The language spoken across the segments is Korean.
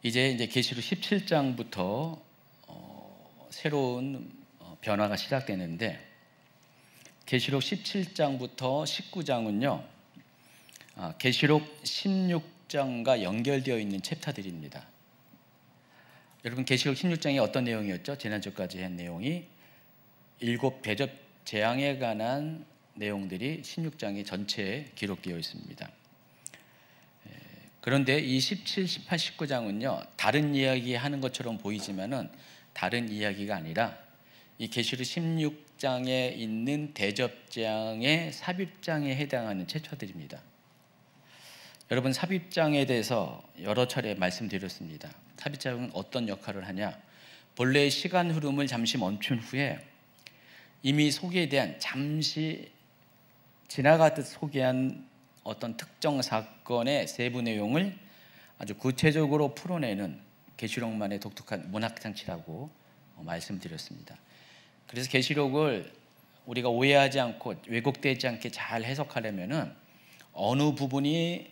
이제 계시록 17장부터 새로운 변화가 시작되는데, 계시록 17장부터 19장은요 계시록 16장과 연결되어 있는 챕터들입니다. 여러분, 계시록 16장이 어떤 내용이었죠? 지난주까지 한 내용이 7 대접 재앙에 관한 내용들이 16장의 전체에 기록되어 있습니다. 그런데 이 17, 18, 19장은요 다른 이야기 하는 것처럼 보이지만은 다른 이야기가 아니라 이 계시록 16장에 있는 대접장의 삽입장에 해당하는 챕터들입니다. 여러분, 삽입장에 대해서 여러 차례 말씀드렸습니다. 삽입장은 어떤 역할을 하냐? 본래의 시간 흐름을 잠시 멈춘 후에 이미 소개된, 잠시 지나가듯 소개한 어떤 특정 사건의 세부 내용을 아주 구체적으로 풀어내는 계시록만의 독특한 문학장치라고 말씀드렸습니다. 그래서 계시록을 우리가 오해하지 않고 왜곡되지 않게 잘 해석하려면은 어느 부분이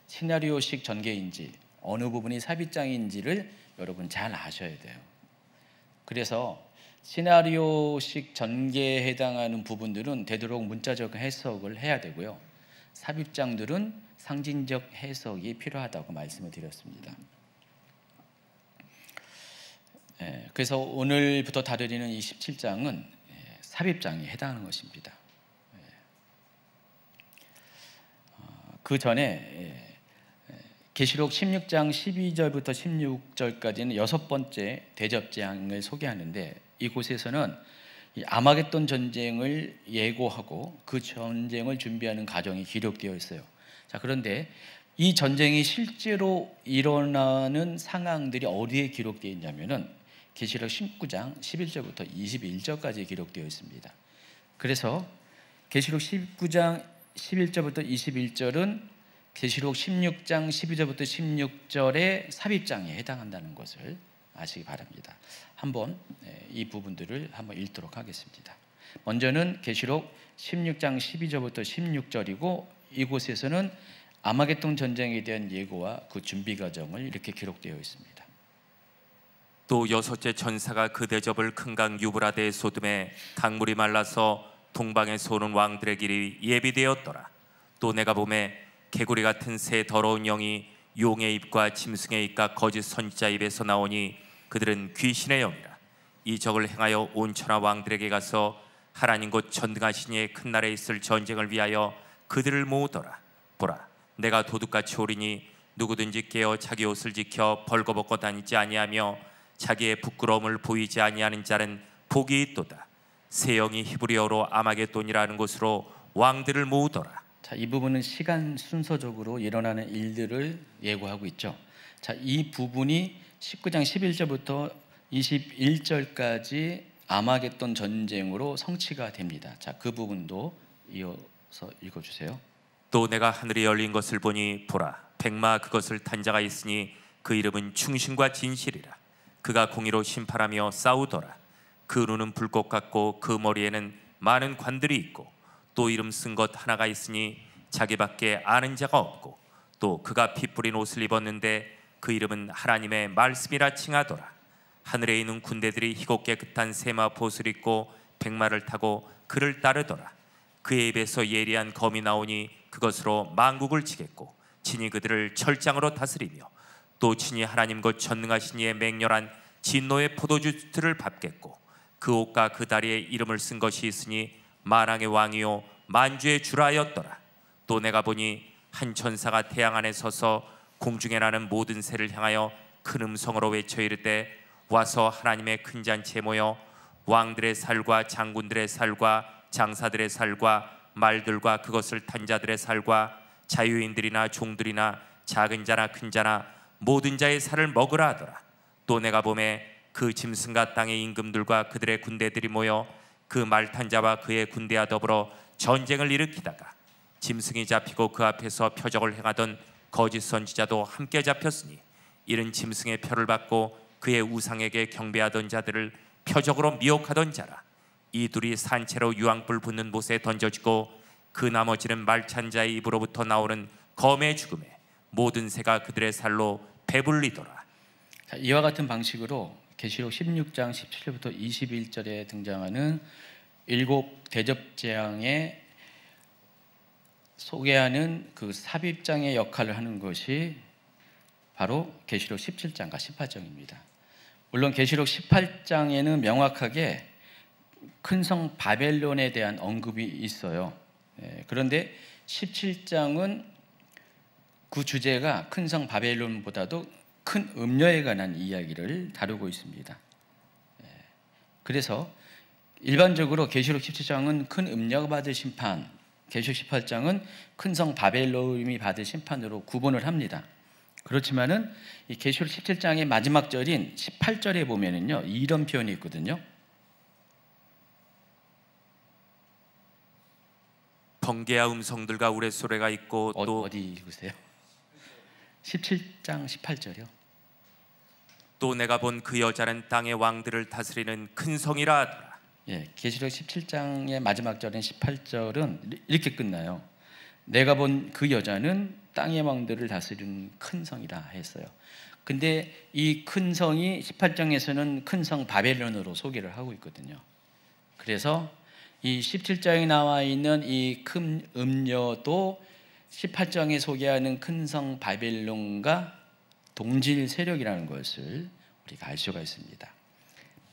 시나리오식 전개인지 어느 부분이 삽입장인지를 여러분 잘 아셔야 돼요. 그래서 시나리오식 전개에 해당하는 부분들은 되도록 문자적 해석을 해야 되고요, 삽입장들은 상징적 해석이 필요하다고 말씀을 드렸습니다. 그래서 오늘부터 다루는 이 17장은 삽입장에 해당하는 것입니다. 그 전에 계시록 16장 12절부터 16절까지는 6번째 대접재앙을 소개하는데, 이곳에서는 이 아마겟돈 전쟁을 예고하고 그 전쟁을 준비하는 과정이 기록되어 있어요. 자, 그런데 이 전쟁이 실제로 일어나는 상황들이 어디에 기록되어 있냐면은 계시록 19장 11절부터 21절까지 기록되어 있습니다. 그래서 계시록 19장 11절부터 21절은 계시록 16장 12절부터 16절의 삽입장에 해당한다는 것을 아시기 바랍니다. 한번 이 부분들을 한번 읽도록 하겠습니다. 먼저는 계시록 16장 12절부터 16절이고, 이곳에서는 아마겟돈 전쟁에 대한 예고와 그 준비 과정을 이렇게 기록되어 있습니다. 또 여섯째 천사가 그 대접을 큰 강 유브라데에 쏟음에 강물이 말라서 동방에서 오는 왕들의 길이 예비되었더라. 또 내가 보매 개구리 같은 새 더러운 영이 용의 입과 짐승의 입과 거짓 선지자 입에서 나오니 그들은 귀신의 영이라. 이 적을 행하여 온 천하 왕들에게 가서 하나님 곧 전등하신 이의 큰 날에 있을 전쟁을 위하여 그들을 모으더라. 보라, 내가 도둑같이 오리니 누구든지 깨어 자기 옷을 지켜 벌거벗고 다니지 아니하며 자기의 부끄러움을 보이지 아니하는 자는 복이 있도다. 새 영이 히브리어로 아마겟돈이라는 곳으로 왕들을 모으더라. 자, 이 부분은 시간 순서적으로 일어나는 일들을 예고하고 있죠. 자, 이 부분이 19장 11절부터 21절까지 아마겟돈 전쟁으로 성취가 됩니다. 자, 그 부분도 이어서 읽어주세요. 또 내가 하늘이 열린 것을 보니 보라, 백마 그것을 탄 자가 있으니 그 이름은 충신과 진실이라. 그가 공의로 심판하며 싸우더라. 그 눈은 불꽃 같고 그 머리에는 많은 관들이 있고 또 이름 쓴 것 하나가 있으니 자기밖에 아는 자가 없고, 또 그가 피 뿌린 옷을 입었는데 그 이름은 하나님의 말씀이라 칭하더라. 하늘에 있는 군대들이 희고 깨끗한 세마 보슬 입고 백마를 타고 그를 따르더라. 그의 입에서 예리한 검이 나오니 그것으로 만국을 치겠고 친히 그들을 철장으로 다스리며 또 친히 하나님 곧 전능하신 이의 맹렬한 진노의 포도주들을 밟겠고 그 옷과 그 다리에 이름을 쓴 것이 있으니 만왕의 왕이요 만주의 주라였더라. 또 내가 보니 한 천사가 태양 안에 서서 공중에 나는 모든 새를 향하여 큰 음성으로 외쳐 이르되, 와서 하나님의 큰 잔치에 모여 왕들의 살과 장군들의 살과 장사들의 살과 말들과 그것을 탄 자들의 살과 자유인들이나 종들이나 작은 자나 큰 자나 모든 자의 살을 먹으라 하더라. 또 내가 보매 그 짐승과 땅의 임금들과 그들의 군대들이 모여 그 말 탄 자와 그의 군대와 더불어 전쟁을 일으키다가 짐승이 잡히고 그 앞에서 표적을 행하던 거짓 선지자도 함께 잡혔으니, 이는 짐승의 표를 받고 그의 우상에게 경배하던 자들을 표적으로 미혹하던 자라. 이 둘이 산채로 유황불 붙는 못에 던져지고 그 나머지는 말찬 자의 입으로부터 나오는 검의 죽음에 모든 새가 그들의 살로 배불리더라. 자, 이와 같은 방식으로 계시록 16장 17절부터 21절에 등장하는 7 대접 재앙에 소개하는 그 삽입장의 역할을 하는 것이 바로 계시록 17장과 18장입니다. 물론 계시록 18장에는 명확하게 큰 성 바벨론에 대한 언급이 있어요. 그런데 17장은 그 주제가 큰 성 바벨론보다도 큰 음녀에 관한 이야기를 다루고 있습니다. 그래서 일반적으로 계시록 17장은 큰 음녀가 받을 심판, 계시록 18장은 큰 성 바벨론이 받을 심판으로 구분을 합니다. 그렇지만은 이 계시록 17장의 마지막 절인 18절에 보면은요, 이런 표현이 있거든요. 번개와 음성들과 우레소리가 있고 또 어디 읽으세요? 17장 18절이요. 또 내가 본 그 여자는 땅의 왕들을 다스리는 큰 성이라 하더라. 예, 계시록 17장의 마지막 절인 18절은 이렇게 끝나요. 내가 본 그 여자는 땅의 왕들을 다스리는 큰 성이라 했어요. 근데 이 큰 성이 18장에서는 큰 성 바벨론으로 소개를 하고 있거든요. 그래서 이 17장에 나와 있는 이 큰 음녀도 18장에 소개하는 큰 성 바벨론과 동질 세력이라는 것을 우리가 알 수가 있습니다.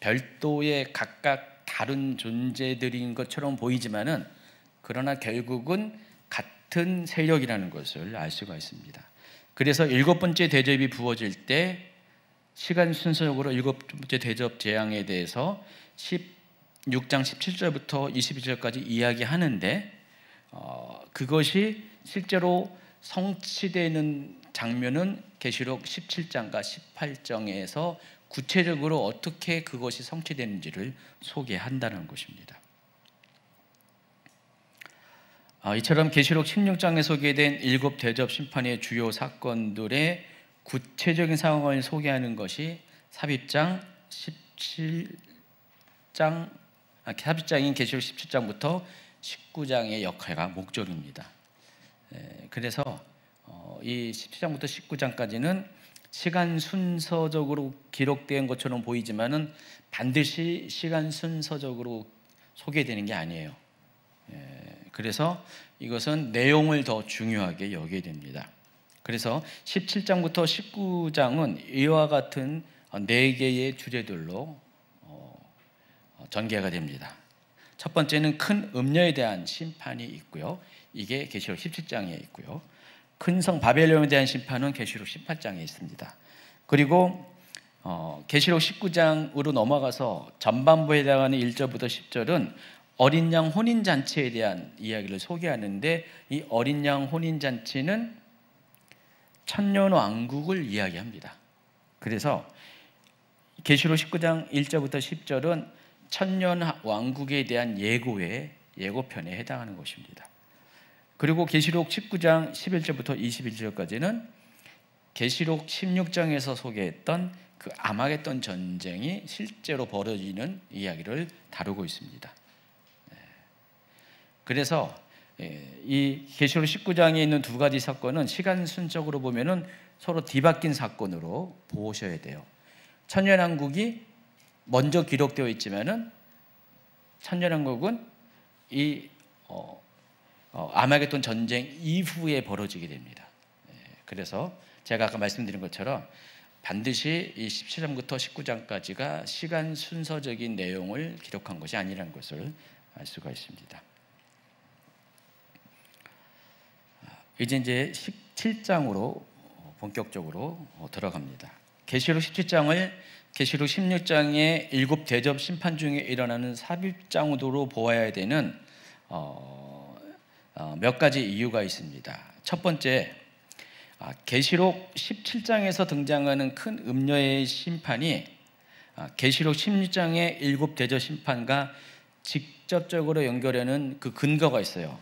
별도의 각각 다른 존재들인 것처럼 보이지만은 그러나 결국은 같은 세력이라는 것을 알 수가 있습니다. 그래서 7번째 대접이 부어질 때 시간 순서적으로 7번째 대접 재앙에 대해서 16장 17절부터 22절까지 이야기하는데 그것이 실제로 성취되는 장면은 계시록 17장과 18장에서 구체적으로 어떻게 그것이 성취되는지를 소개한다는 것입니다. 이처럼 계시록 16장에 소개된 7 대접 심판의 주요 사건들의 구체적인 상황을 소개하는 것이 삽입장 17장, 삽입장인 계시록 17장부터 19장의 역할과 목적입니다. 그래서 이 17장부터 19장까지는 시간 순서적으로 기록된 것처럼 보이지만은 반드시 시간 순서적으로 소개되는 게 아니에요. 그래서 이것은 내용을 더 중요하게 여기게 됩니다. 그래서 17장부터 19장은 이와 같은 4개의 주제들로 전개가 됩니다. 첫 번째는 큰 음녀에 대한 심판이 있고요. 이게 계시록 17장에 있고요. 큰 성 바벨론에 대한 심판은 계시록 18장에 있습니다. 그리고 계시록 19장으로 넘어가서 전반부에 해당하는 1절부터 10절은 어린 양 혼인잔치에 대한 이야기를 소개하는데 이 어린 양 혼인잔치는 천년왕국을 이야기합니다. 그래서 계시록 19장 1절부터 10절은 천년왕국에 대한 예고편에 해당하는 것입니다. 그리고 계시록 19장 11절부터 21절까지는 계시록 16장에서 소개했던 그 아마겟돈 전쟁이 실제로 벌어지는 이야기를 다루고 있습니다. 그래서 이 계시록 19장에 있는 두 가지 사건은 시간 순적으로 보면은 서로 뒤바뀐 사건으로 보셔야 돼요. 천년왕국이 먼저 기록되어 있지만은 천년왕국은 이 아마겟돈 전쟁 이후에 벌어지게 됩니다. 그래서 제가 아까 말씀드린 것처럼 반드시 이 17장부터 19장까지가 시간 순서적인 내용을 기록한 것이 아니라는 것을 알 수가 있습니다. 이제 17장으로 본격적으로 들어갑니다. 계시록 17장을 계시록 16장의 7 대접 심판 중에 일어나는 삽입장으로 보아야 되는 몇 가지 이유가 있습니다. 첫 번째, 계시록 17장에서 등장하는 큰 음녀의 심판이 계시록 16장의 7 대접 심판과 직접적으로 연결하는 그 근거가 있어요.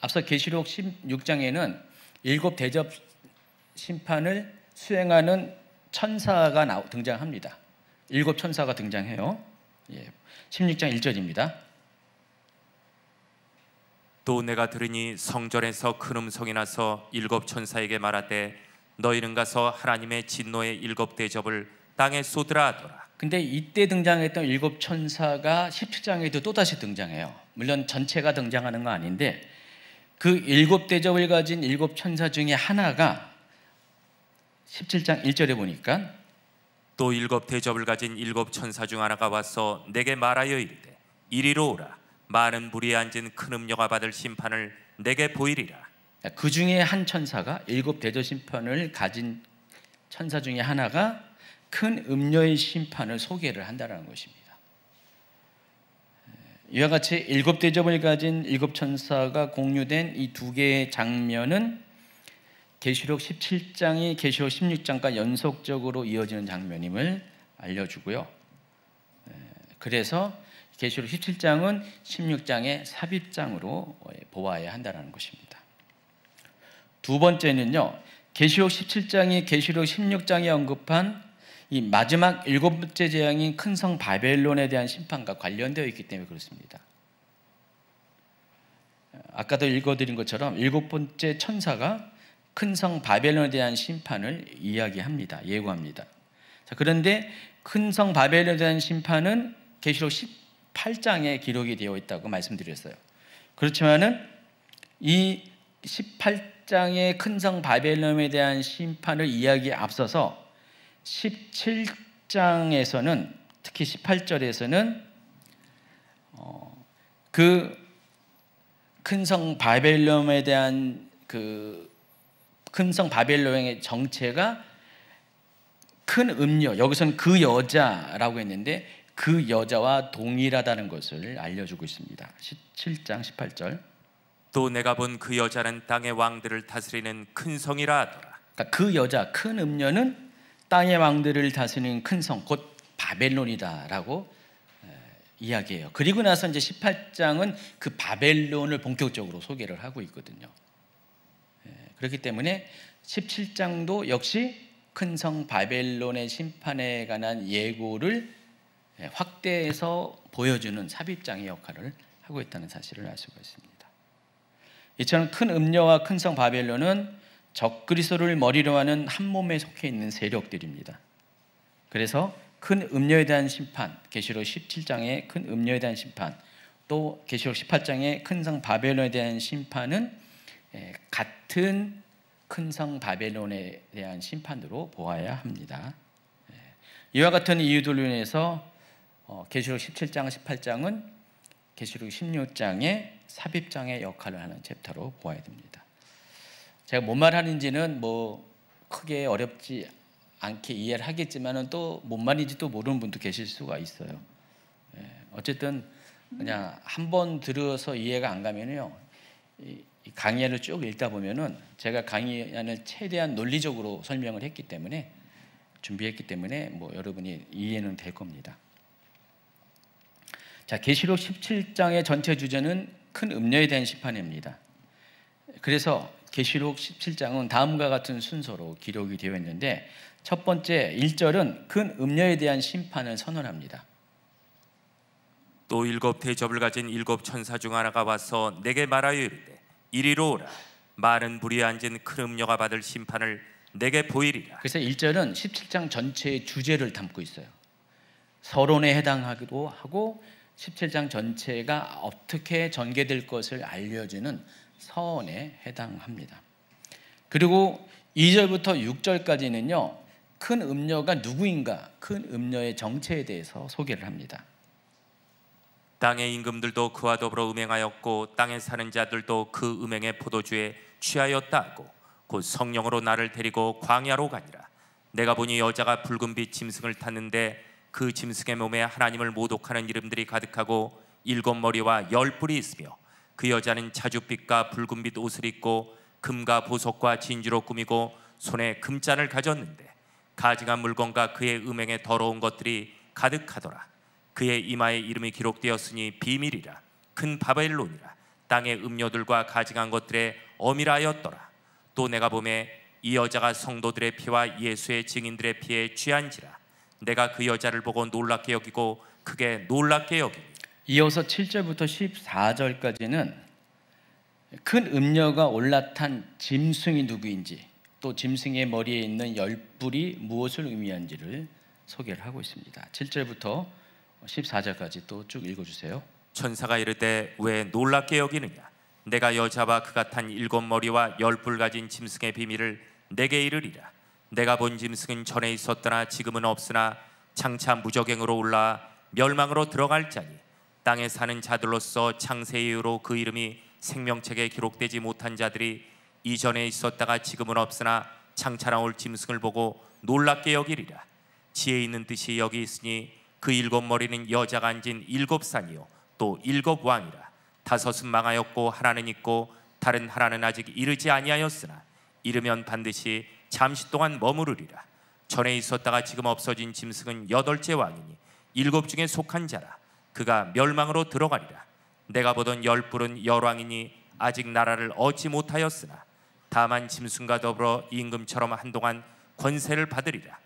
앞서 계시록 16장에는 7 대접 심판을 수행하는 천사가 등장합니다. 7 천사가 등장해요. 16장 1절입니다. 또 내가 들으니 성전에서 큰 음성이 나서 7 천사에게 말하되 너희는 가서 하나님의 진노의 7 대접을 땅에 쏟으라 하더라. 근데 이때 등장했던 7 천사가 17장에도 또다시 등장해요. 물론 전체가 등장하는 거 아닌데 그 7 대접을 가진 7 천사 중에 하나가 17장 1절에 보니까 또 7 대접을 가진 7 천사 중 하나가 와서 내게 말하여 이르되 이리로 오라. 많은 불의에 앉은 큰 음녀가 받을 심판을 내게 보이리라. 그 중에 한 천사가 7 대접 심판을 가진 천사 중에 하나가 큰 음녀의 심판을 소개를 한다는 것입니다. 이와 같이 7 대접을 가진 7 천사가 공유된 이 2개의 장면은 계시록 17장이 계시록 16장과 연속적으로 이어지는 장면임을 알려주고요. 그래서 계시록 17장은 16장의 삽입장으로 보아야 한다는 것입니다. 두 번째는요, 계시록 17장이 계시록 16장에 언급한 이 마지막 7번째 재앙인 큰 성 바벨론에 대한 심판과 관련되어 있기 때문에 그렇습니다. 아까도 읽어드린 것처럼 7번째 천사가 큰 성 바벨론에 대한 심판을 이야기합니다. 예고합니다. 자, 그런데 큰 성 바벨론에 대한 심판은 계시록 18장에 기록이 되어 있다고 말씀드렸어요. 그렇지만은 이 18장의 큰 성 바벨론에 대한 심판을 이야기에 앞서서 17장에서는 특히 18절에서는 그 큰 성 바벨론에 대한 그 큰 성 바벨론의 정체가 큰 음녀, 여기서는 그 여자라고 했는데 그 여자와 동일하다는 것을 알려주고 있습니다. 17장 18절. 또 내가 본 그 여자는 땅의 왕들을 다스리는 큰 성이라 하더라. 그러니까 그 여자, 큰 음녀는 땅의 왕들을 다스리는 큰 성, 곧 바벨론이다라고 이야기해요. 그리고 나서 이제 18장은 그 바벨론을 본격적으로 소개를 하고 있거든요. 그렇기 때문에 17장도 역시 큰 성 바벨론의 심판에 관한 예고를 확대해서 보여주는 삽입장의 역할을 하고 있다는 사실을 알 수가 있습니다. 이처럼 큰 음녀와 큰 성 바벨론은 적그리스도를 머리로 하는 한 몸에 속해 있는 세력들입니다. 그래서 큰 음녀에 대한 심판, 계시록 17장의 큰 음녀에 대한 심판, 또 계시록 18장의 큰 성 바벨론에 대한 심판은 같은 큰 성 바벨론에 대한 심판으로 보아야 합니다. 이와 같은 이유들로 인해서 계시록 17장, 18장은 계시록 16장의 삽입장의 역할을 하는 챕터로 보아야 됩니다. 제가 뭔 말하는지는 뭐 크게 어렵지 않게 이해를 하겠지만은 또 뭔 말인지도 모르는 분도 계실 수가 있어요. 어쨌든 그냥 한번 들어서 이해가 안 가면요, 이 강의안을 쭉 읽다 보면은 제가 강의안을 최대한 논리적으로 설명을 했기 때문에 준비했기 때문에 뭐 여러분이 이해는 될 겁니다. 자, 계시록 17장의 전체 주제는 큰 음녀에 대한 심판입니다. 그래서 계시록 17장은 다음과 같은 순서로 기록이 되어 있는데 첫 번째 1절은 큰 음녀에 대한 심판을 선언합니다. 또 7 대접을 가진 7 천사 중 하나가 와서 내게 말하여 이르되 이리로 오라. 많은 불의에 앉은 큰 음녀가 받을 심판을 내게 보이리라. 그래서 1절은 17장 전체의 주제를 담고 있어요. 서론에 해당하기도 하고 17장 전체가 어떻게 전개될 것을 알려주는 서원에 해당합니다. 그리고 2절부터 6절까지는요, 큰 음녀가 누구인가, 큰 음녀의 정체에 대해서 소개를 합니다. 땅의 임금들도 그와 더불어 음행하였고 땅에 사는 자들도 그 음행의 포도주에 취하였다 하고 곧 성령으로 나를 데리고 광야로 가니라. 내가 보니 여자가 붉은빛 짐승을 탔는데 그 짐승의 몸에 하나님을 모독하는 이름들이 가득하고 7 머리와 10 뿔이 있으며 그 여자는 자줏빛과 붉은빛 옷을 입고 금과 보석과 진주로 꾸미고 손에 금잔을 가졌는데 가증한 물건과 그의 음행에 더러운 것들이 가득하더라. 그의 이마에 이름이 기록되었으니 비밀이라 큰 바벨론이라 땅의 음료들과 가증한 것들의 어미라 하였더라. 또 내가 보매 이 여자가 성도들의 피와 예수의 증인들의 피에 취한지라. 내가 그 여자를 보고 놀랍게 여기고 크게 놀랍게 여기니. 이어서 7절부터 14절까지는 큰 음녀가 올라탄 짐승이 누구인지, 또 짐승의 머리에 있는 열뿔이 무엇을 의미하는지를 소개를 하고 있습니다. 7절부터 14절까지 또 쭉 읽어주세요. 천사가 이르되 왜 놀랍게 여기느냐? 내가 여자와 그가 탄 7머리와 10뿔 가진 짐승의 비밀을 내게 이르리라. 내가 본 짐승은 전에 있었더나 지금은 없으나 장차 무저갱으로 올라 멸망으로 들어갈 자니 땅에 사는 자들로서 창세 이후로 그 이름이 생명책에 기록되지 못한 자들이 이전에 있었다가 지금은 없으나 장차 나올 짐승을 보고 놀랍게 여기리라. 지혜 있는 뜻이 여기 있으니 그 7머리는 여자가 앉은 7산이요 또 7왕이라. 5은 망하였고 하나는 있고 다른 하나는 아직 이르지 아니하였으나 이르면 반드시 잠시 동안 머무르리라. 전에 있었다가 지금 없어진 짐승은 8째 왕이니 7 중에 속한 자라. 그가 멸망으로 들어가리라. 내가 보던 10뿔은 열왕이니 아직 나라를 얻지 못하였으나 다만 짐승과 더불어 임금처럼 한동안 권세를 받으리라.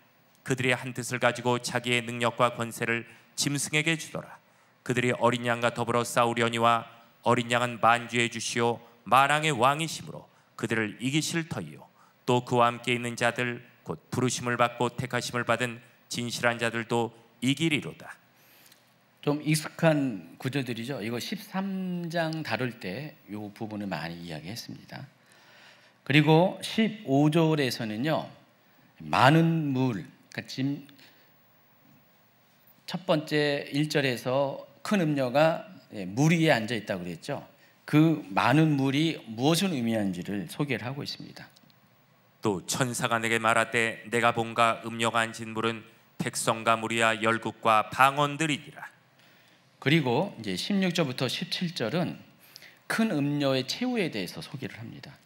그들이 한 뜻을 가지고 자기의 능력과 권세를 짐승에게 주더라. 그들이 어린 양과 더불어 싸우려니와 어린 양은 만주의 주시오 만왕의 왕이시므로 그들을 이기실 터이요 또 그와 함께 있는 자들 곧 부르심을 받고 택하심을 받은 진실한 자들도 이기리로다. 좀 익숙한 구절들이죠. 이거 13장 다룰 때 이 부분을 많이 이야기했습니다. 그리고 15절에서는요 많은 물, 그러니까 첫 번째 1절에서 큰 음녀가 물 위에 앉아 있다고 그랬죠. 그 많은 물이 무엇을 의미하는지를 소개를 하고 있습니다. 또 천사가 내게 말하되 내가 본가 음녀가 앉은 물은 백성과 무리와 열국과 방언들이니라. 그리고 이제 16절부터 17절은 큰 음녀의 최후에 대해서 소개를 합니다.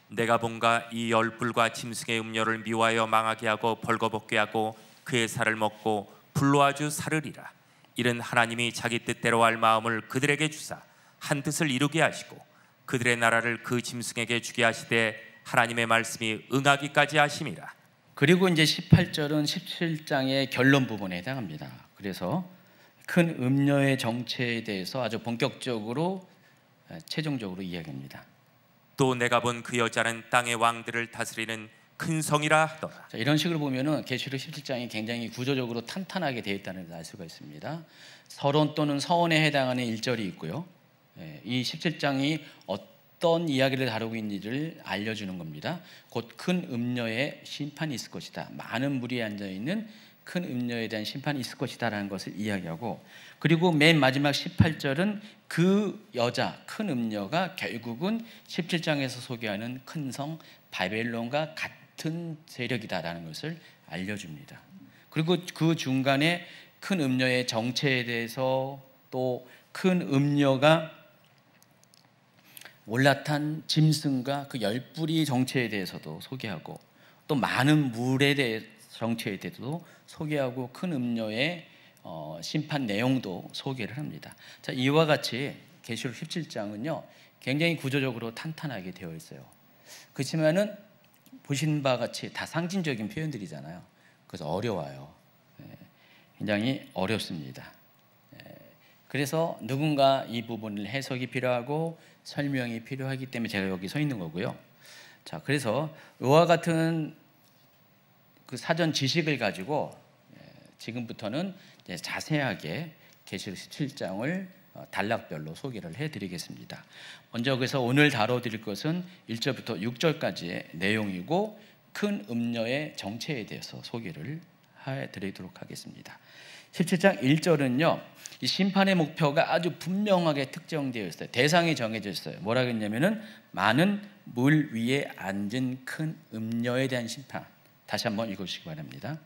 내가 본가 이 10뿔과 짐승의 음녀를 미워하여 망하게 하고 벌거벗게 하고 그의 살을 먹고 불로 아주 사르리라. 이는 하나님이 자기 뜻대로 할 마음을 그들에게 주사 한 뜻을 이루게 하시고 그들의 나라를 그 짐승에게 주게 하시되 하나님의 말씀이 응하기까지 하심이라. 그리고 이제 18절은 17장의 결론 부분에 해당합니다. 그래서 큰 음녀의 정체에 대해서 아주 본격적으로 최종적으로 이야기합니다. 또 내가 본 그 여자는 땅의 왕들을 다스리는 큰 성이라 하더라. 자, 이런 식으로 보면은 계시록 17장이 굉장히 구조적으로 탄탄하게 되어 있다는 걸 알 수가 있습니다. 서론 또는 서원에 해당하는 1절이 있고요. 이 17장이 어떤 이야기를 다루고 있는지를 알려주는 겁니다. 곧 큰 음녀의 심판이 있을 것이다. 많은 무리에 앉아있는 큰 음녀에 대한 심판이 있을 것이다 라는 것을 이야기하고, 그리고 맨 마지막 18절은 그 여자 큰 음녀가 결국은 17장에서 소개하는 큰 성 바벨론과 같은 세력이다라는 것을 알려줍니다. 그리고 그 중간에 큰 음녀의 정체에 대해서, 또 큰 음녀가 올라탄 짐승과 그 10뿔이 정체에 대해서도 소개하고, 또 많은 물에 대해 정체에 대해서도 소개하고, 큰 음녀의 심판 내용도 소개를 합니다. 자, 이와 같이 계시록 17장은요 굉장히 구조적으로 탄탄하게 되어 있어요. 그렇지만은 보신 바와 같이 다 상징적인 표현들이잖아요. 그래서 어려워요. 굉장히 어렵습니다. 그래서 누군가 이 부분을 해석이 필요하고 설명이 필요하기 때문에 제가 여기 서 있는 거고요. 자, 그래서 이와 같은 그 사전 지식을 가지고 지금부터는 자세하게 계시록 17장을 단락별로 소개를 해드리겠습니다. 먼저 그래서 오늘 다뤄드릴 것은 1절부터 6절까지의 내용이고, 큰 음녀의 정체에 대해서 소개를 해드리도록 하겠습니다. 17장 1절은요 이 심판의 목표가 아주 분명하게 특정되어 있어요. 대상이 정해져 있어요. 뭐라고 했냐면은 많은 물 위에 앉은 큰 음녀에 대한 심판. 다시 한번 읽어주시기 바랍니다.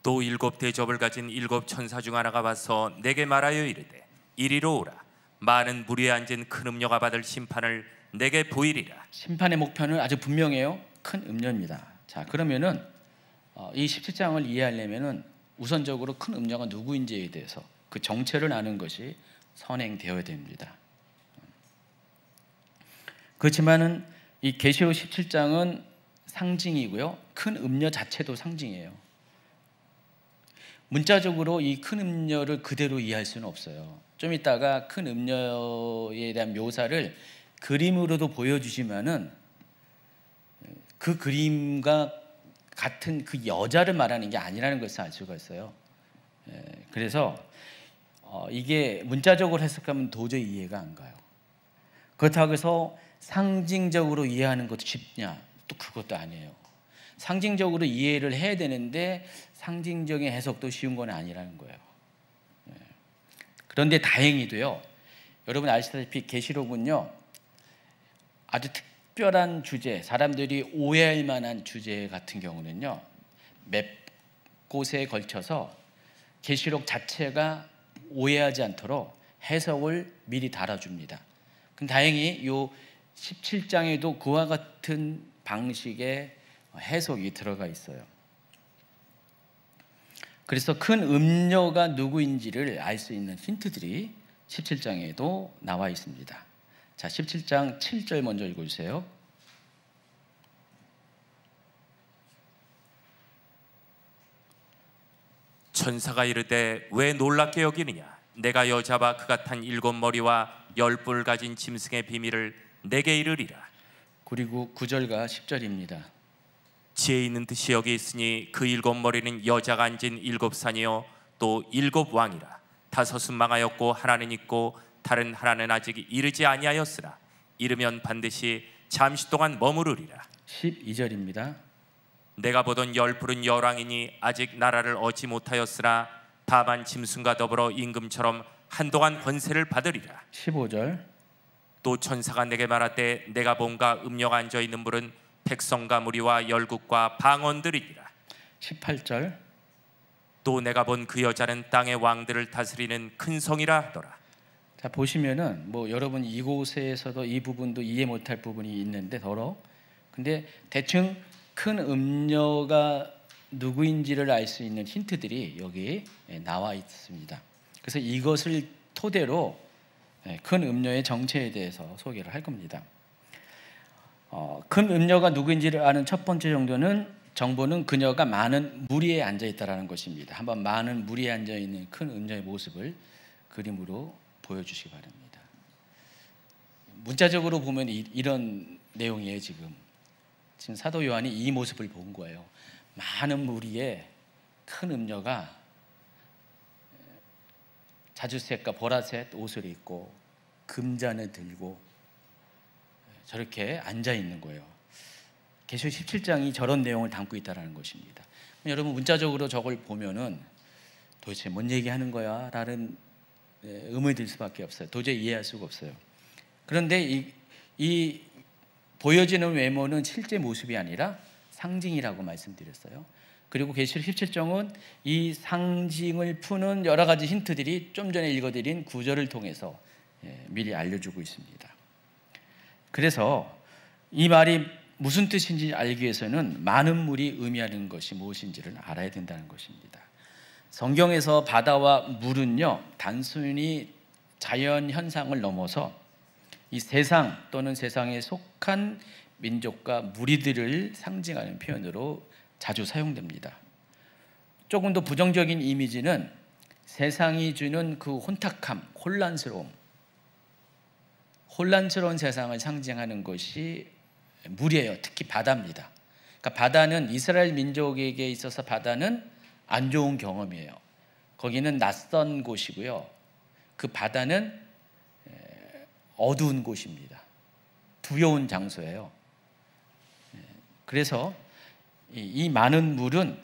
또 7 대접을 가진 7 천사 중 하나가 와서 내게 말하여 이르되 이리로 오라. 많은 물 위에 앉은 큰 음녀가 받을 심판을 내게 보이리라. 심판의 목표는 아주 분명해요. 큰 음녀입니다. 자, 그러면은 이 17장을 이해하려면은 우선적으로 큰 음녀가 누구인지에 대해서 그 정체를 아는 것이 선행되어야 됩니다. 그렇지만은 이 계시록 17장은 상징이고요, 큰 음녀 자체도 상징이에요. 문자적으로 이 큰 음녀를 그대로 이해할 수는 없어요. 좀 이따가 큰 음녀에 대한 묘사를 그림으로도 보여주시면은 그 그림과 같은 그 여자를 말하는 게 아니라는 것을 알 수가 있어요. 그래서 이게 문자적으로 해석하면 도저히 이해가 안 가요. 그렇다고 해서 상징적으로 이해하는 것도 쉽냐? 또 그것도 아니에요. 상징적으로 이해를 해야 되는데 상징적인 해석도 쉬운 건 아니라는 거예요. 그런데 다행히도요, 여러분 아시다시피 계시록은요 아주 특별한 주제, 사람들이 오해할 만한 주제 같은 경우는요 몇 곳에 걸쳐서 계시록 자체가 오해하지 않도록 해석을 미리 달아줍니다. 그럼 다행히 이 17장에도 그와 같은 방식의 해석이 들어가 있어요. 그래서 큰 음녀가 누구인지를 알 수 있는 힌트들이 17장에도 나와 있습니다. 자, 17장 7절 먼저 읽어주세요. 천사가 이르되 왜 놀랍게 여기느냐? 내가 여자와 그가 탄 7머리와 10뿔 가진 짐승의 비밀을 내게 이르리라. 그리고 9절과 10절입니다. 지혜 있는 듯이 여기 있으니 그 7머리는 여자가 앉은 7산이요 또 7왕이라. 5은 망하였고 하나는 있고 다른 하나는 아직 이르지 아니하였으나 이르면 반드시 잠시 동안 머무르리라. 12절입니다. 내가 보던 10뿔은 열왕이니 아직 나라를 얻지 못하였으나 다만 짐승과 더불어 임금처럼 한동안 권세를 받으리라. 15절. 또 천사가 내게 말하되 내가 본가 음녀가 앉아있는 물은 백성과 무리와 열국과 방언들이니라. 18절. 또 내가 본 그 여자는 땅의 왕들을 다스리는 큰 성이라 하더라. 자, 보시면은 여러분 이곳에서도 이 부분도 이해 못할 부분이 있는데 근데 대충 큰 음녀가 누구인지를 알 수 있는 힌트들이 여기 나와 있습니다. 그래서 이것을 토대로 큰 음녀의 정체에 대해서 소개를 할 겁니다. 큰 음녀가 누구인지를 아는 첫 번째 정보는 그녀가 많은 무리에 앉아 있다는 것입니다. 한번 많은 무리에 앉아 있는 큰 음녀의 모습을 그림으로 보여주시기 바랍니다. 문자적으로 보면 이런 내용이에요. 지금 사도 요한이 이 모습을 본 거예요. 많은 무리에 큰 음녀가 자주색과 보라색 옷을 입고 금잔을 들고 저렇게 앉아 있는 거예요. 계시록 17장이 저런 내용을 담고 있다는 것입니다. 여러분 문자적으로 저걸 보면은 도대체 뭔 얘기하는 거야? 라는 의문이 들 수밖에 없어요. 도저히 이해할 수가 없어요. 그런데 이 보여지는 외모는 실제 모습이 아니라 상징이라고 말씀드렸어요. 그리고 계시록 17장은 이 상징을 푸는 여러 가지 힌트들이 좀 전에 읽어드린 구절을 통해서 미리 알려주고 있습니다. 그래서 이 말이 무슨 뜻인지 알기 위해서는 많은 물이 의미하는 것이 무엇인지를 알아야 된다는 것입니다. 성경에서 바다와 물은요 단순히 자연 현상을 넘어서 이 세상 또는 세상에 속한 민족과 무리들을 상징하는 표현으로 자주 사용됩니다. 조금 더 부정적인 이미지는 세상이 주는 그 혼탁함, 혼란스러운 세상을 상징하는 것이 물이에요. 특히 바다입니다. 그러니까 바다는 이스라엘 민족에게 있어서 바다는 안 좋은 경험이에요. 거기는 낯선 곳이고요. 그 바다는 어두운 곳입니다. 두려운 장소예요. 그래서 이 많은 물은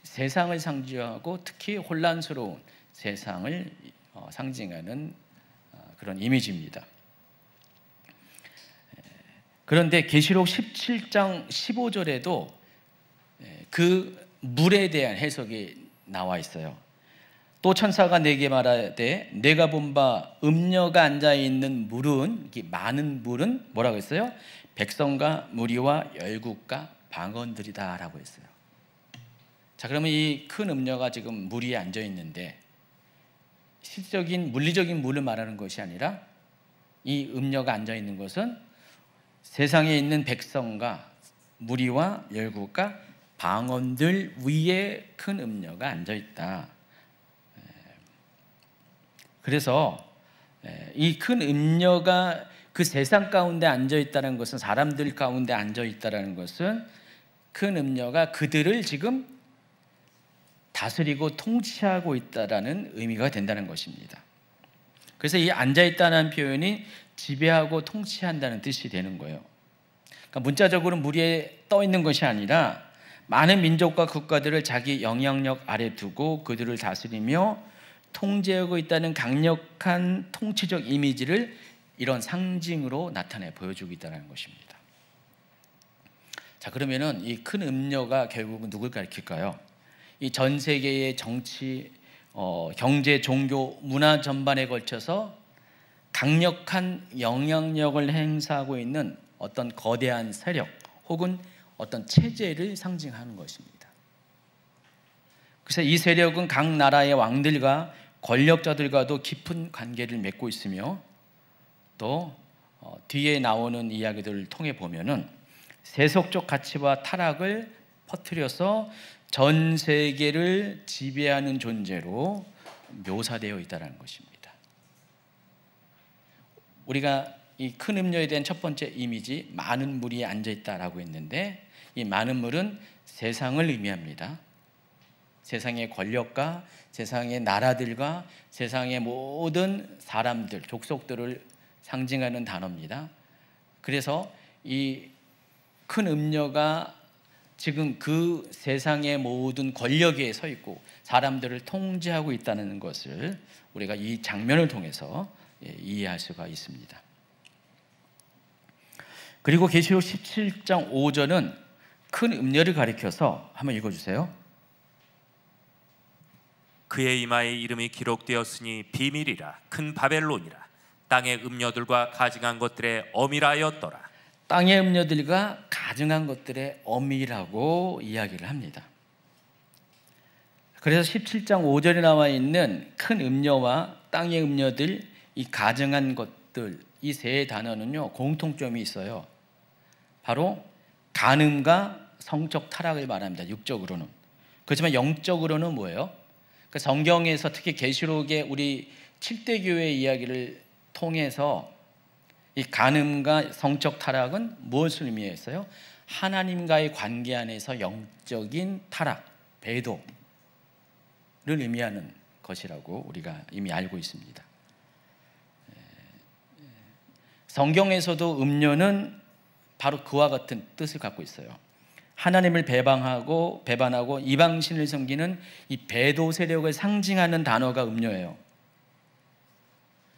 세상을 상징하고 특히 혼란스러운 세상을 상징하는 그런 이미지입니다. 그런데 계시록 17장 15절에도 그 물에 대한 해석이 나와 있어요. 또 천사가 내게 말하되 내가 본 바 음녀가 앉아있는 물은, 많은 물은 뭐라고 했어요? 백성과 무리와 열국과 방언들이다 라고 했어요. 자, 그러면 이 큰 음녀가 지금 물 위에 앉아 있는데 실질적인 물리적인 물을 말하는 것이 아니라 이 음녀가 앉아 있는 것은 세상에 있는 백성과 무리와 열국과 방언들 위에 큰 음녀가 앉아 있다. 그래서 이 큰 음녀가 그 세상 가운데 앉아 있다는 것은, 사람들 가운데 앉아 있다는 것은 큰 음녀가 그들을 지금 다스리고 통치하고 있다라는 의미가 된다는 것입니다. 그래서 이 앉아 있다는 표현이 지배하고 통치한다는 뜻이 되는 거예요. 그러니까 문자적으로 물 위에 떠 있는 것이 아니라 많은 민족과 국가들을 자기 영향력 아래 두고 그들을 다스리며 통제하고 있다는 강력한 통치적 이미지를 이런 상징으로 나타내 보여주고 있다는 것입니다. 자, 그러면은 이 큰 음녀가 결국은 누굴 가리킬까요? 이 전 세계의 정치, 경제, 종교, 문화 전반에 걸쳐서 강력한 영향력을 행사하고 있는 어떤 거대한 세력 혹은 어떤 체제를 상징하는 것입니다. 그래서 이 세력은 각 나라의 왕들과 권력자들과도 깊은 관계를 맺고 있으며, 또 뒤에 나오는 이야기들을 통해 보면은 세속적 가치와 타락을 퍼뜨려서 전 세계를 지배하는 존재로 묘사되어 있다는 것입니다. 우리가 이 큰 음녀에 대한 첫 번째 이미지, 많은 물이 앉아 있다라고 했는데, 이 많은 물은 세상을 의미합니다. 세상의 권력과 세상의 나라들과 세상의 모든 사람들, 족속들을 상징하는 단어입니다. 그래서 이 큰 음녀가 지금 그 세상의 모든 권력에 서 있고 사람들을 통제하고 있다는 것을 우리가 이 장면을 통해서 이해할 수가 있습니다. 그리고 계시록 17장 5절은 큰 음녀를 가리켜서 한번 읽어주세요. 그의 이마에 이름이 기록되었으니 비밀이라, 큰 바벨론이라, 땅의 음녀들과 가증한 것들의 어미라였더라. 땅의 음녀들과 가증한 것들의 어미라고 이야기를 합니다. 그래서 17장 5절에 나와 있는 큰 음녀와 땅의 음녀들, 이 가증한 것들, 이 세 단어는요 공통점이 있어요. 바로 간음과 성적 타락을 말합니다. 육적으로는. 그렇지만 영적으로는 뭐예요? 그 성경에서 특히 계시록의 우리 7대 교회 이야기를 통해서 이 간음과 성적 타락은 무엇을 의미했어요? 하나님과의 관계 안에서 영적인 타락, 배도를 의미하는 것이라고 우리가 이미 알고 있습니다. 성경에서도 음녀는 바로 그와 같은 뜻을 갖고 있어요. 하나님을 배반하고 이방신을 섬기는 이 배도 세력을 상징하는 단어가 음녀예요.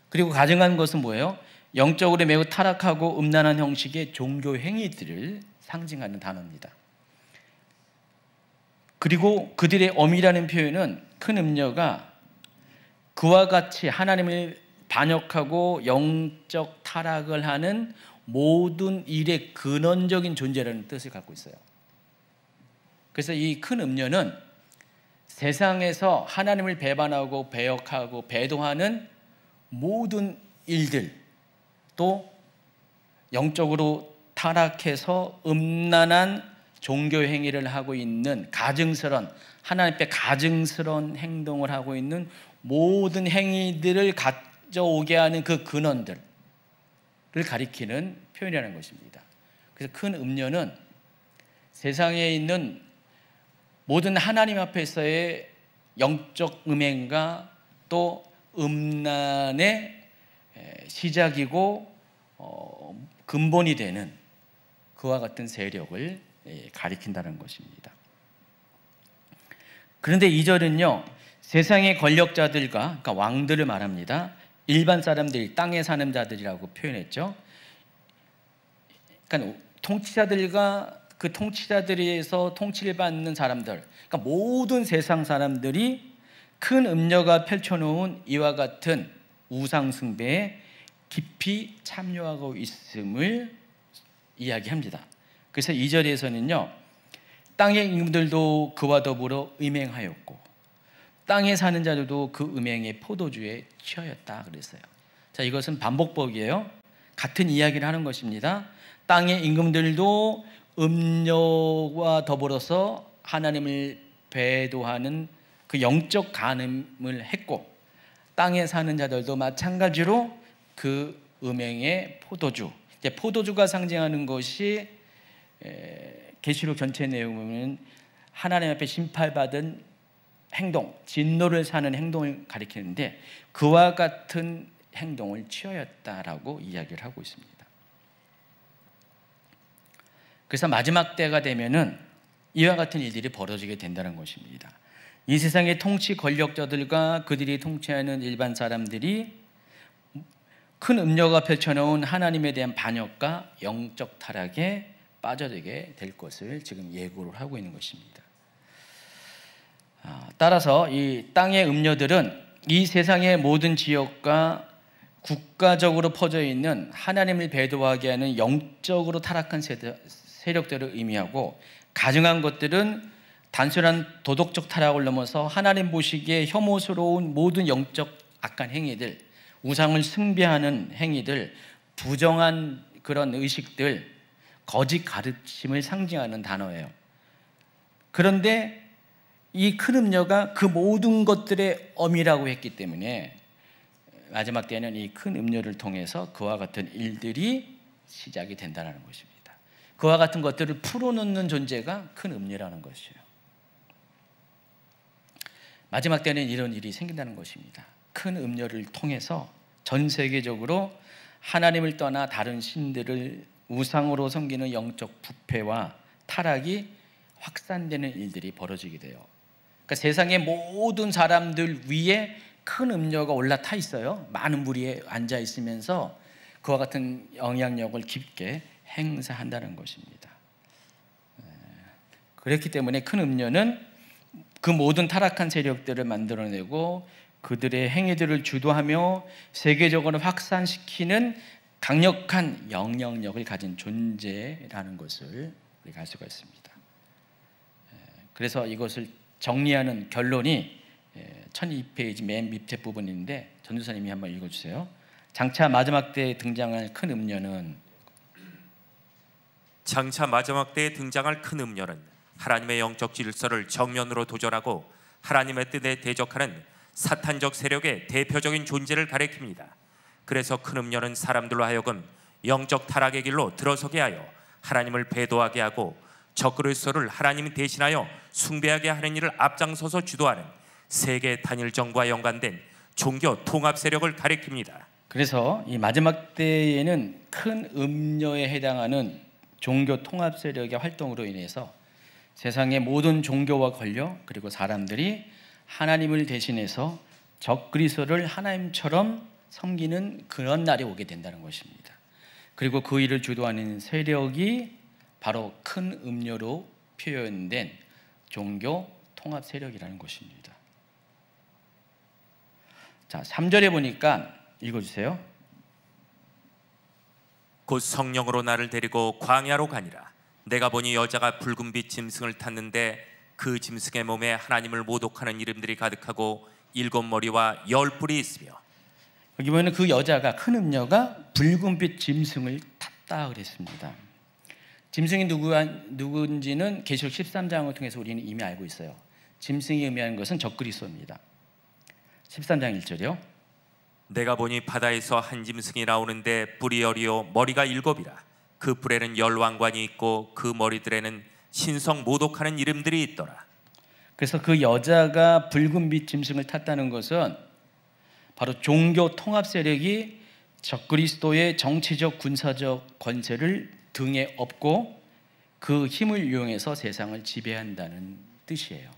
그리고 가증한 것은 뭐예요? 영적으로 매우 타락하고 음란한 형식의 종교 행위들을 상징하는 단어입니다. 그리고 그들의 어미라는 표현은 큰 음녀가 그와 같이 하나님을 반역하고 영적 타락을 하는 모든 일의 근원적인 존재라는 뜻을 갖고 있어요. 그래서 이 큰 음녀는 세상에서 하나님을 배반하고 배역하고 배도하는 모든 일들, 또 영적으로 타락해서 음란한 종교 행위를 하고 있는 가증스러운, 하나님 앞에 가증스러운 행동을 하고 있는 모든 행위들을 가져오게 하는 그 근원들을 가리키는 표현이라는 것입니다. 그래서 큰 음녀는 세상에 있는 모든 하나님 앞에서의 영적 음행과 또 음란의 시작이고 근본이 되는 그와 같은 세력을 가리킨다는 것입니다. 그런데 2절은요 세상의 권력자들과, 그러니까 왕들을 말합니다. 일반 사람들, 땅에 사는 자들이라고 표현했죠. 그러니까 통치자들과 그 통치자들에서 통치를 받는 사람들, 그러니까 모든 세상 사람들이 큰 음녀가 펼쳐놓은 이와 같은 우상 숭배에 깊이 참여하고 있음을 이야기합니다. 그래서 2절에서는요 땅의 임금들도 그와 더불어 음행하였고 땅에 사는 자들도 그 음행의 포도주에 취하였다 그랬어요. 자, 이것은 반복법이에요. 같은 이야기를 하는 것입니다. 땅의 임금들도 음녀와 더불어서 하나님을 배도하는 그 영적 간음을 했고, 땅에 사는 자들도 마찬가지로 그 음행의 포도주. 이제 포도주가 상징하는 것이 계시록 전체 내용은 하나님 앞에 심판받은 행동, 진노를 사는 행동을 가리키는데 그와 같은 행동을 취하였다라고 이야기를 하고 있습니다. 그래서 마지막 때가 되면은 이와 같은 일들이 벌어지게 된다는 것입니다. 이 세상의 통치 권력자들과 그들이 통치하는 일반 사람들이 큰 음녀가 펼쳐놓은 하나님에 대한 반역과 영적 타락에 빠져들게 될 것을 지금 예고를 하고 있는 것입니다. 따라서 이 땅의 음녀들은 이 세상의 모든 지역과 국가적으로 퍼져 있는 하나님을 배도하게 하는 영적으로 타락한 세력들을 의미하고, 가증한 것들은 단순한 도덕적 타락을 넘어서 하나님 보시기에 혐오스러운 모든 영적 악한 행위들, 우상을 숭배하는 행위들, 부정한 그런 의식들, 거짓 가르침을 상징하는 단어예요. 그런데 이 큰 음녀가 그 모든 것들의 어미라고 했기 때문에 마지막 때는 이 큰 음녀를 통해서 그와 같은 일들이 시작이 된다는 것입니다. 그와 같은 것들을 풀어놓는 존재가 큰 음녀라는 것이에요. 마지막 때는 이런 일이 생긴다는 것입니다. 큰 음녀를 통해서 전 세계적으로 하나님을 떠나 다른 신들을 우상으로 섬기는 영적 부패와 타락이 확산되는 일들이 벌어지게 돼요. 그러니까 세상의 모든 사람들 위에 큰 음녀가 올라타 있어요. 많은 무리에 앉아 있으면서 그와 같은 영향력을 깊게 행사한다는 것입니다. 그렇기 때문에 큰 음녀는 그 모든 타락한 세력들을 만들어내고 그들의 행위들을 주도하며 세계적으로 확산시키는 강력한 영향력을 가진 존재라는 것을 우리가 알 수가 있습니다. 그래서 이것을 정리하는 결론이 12페이지 맨 밑에 부분인데 전도사님이 한번 읽어주세요. 장차 마지막 때에 등장할 큰 음녀는 하나님의 영적 질서를 정면으로 도전하고 하나님의 뜻에 대적하는 사탄적 세력의 대표적인 존재를 가리킵니다. 그래서 큰 음녀는 사람들로 하여금 영적 타락의 길로 들어서게 하여 하나님을 배도하게 하고 적그리스도를 하나님이 대신하여 숭배하게 하는 일을 앞장서서 주도하는 세계 단일정부와 연관된 종교 통합 세력을 가리킵니다. 그래서 이 마지막 때에는 큰 음녀에 해당하는 종교 통합 세력의 활동으로 인해서 세상의 모든 종교와 권력 그리고 사람들이 하나님을 대신해서 적그리스도를 하나님처럼 섬기는 그런 날이 오게 된다는 것입니다. 그리고 그 일을 주도하는 세력이 바로 큰 음녀로 표현된 종교 통합 세력이라는 것입니다. 자, 3절에 보니까 읽어주세요. 곧 성령으로 나를 데리고 광야로 가니라. 내가 보니 여자가 붉은빛 짐승을 탔는데 그 짐승의 몸에 하나님을 모독하는 이름들이 가득하고 7머리와 10뿔이 있으며. 여기 보면 그 여자가, 큰 음녀가 붉은빛 짐승을 탔다 그랬습니다. 짐승이 누군지는 계시록 13장을 통해서 우리는 이미 알고 있어요. 짐승이 의미하는 것은 적그리스도입니다. 13장 1절이요. 내가 보니 바다에서 한 짐승이 나오는데 뿔이 10이요 머리가 7이라. 그 뿔에는 10왕관이 있고 그 머리들에는 신성 모독하는 이름들이 있더라. 그래서 그 여자가 붉은빛 짐승을 탔다는 것은 바로 종교 통합 세력이 적그리스도의 정치적 군사적 권세를 등에 업고 그 힘을 이용해서 세상을 지배한다는 뜻이에요.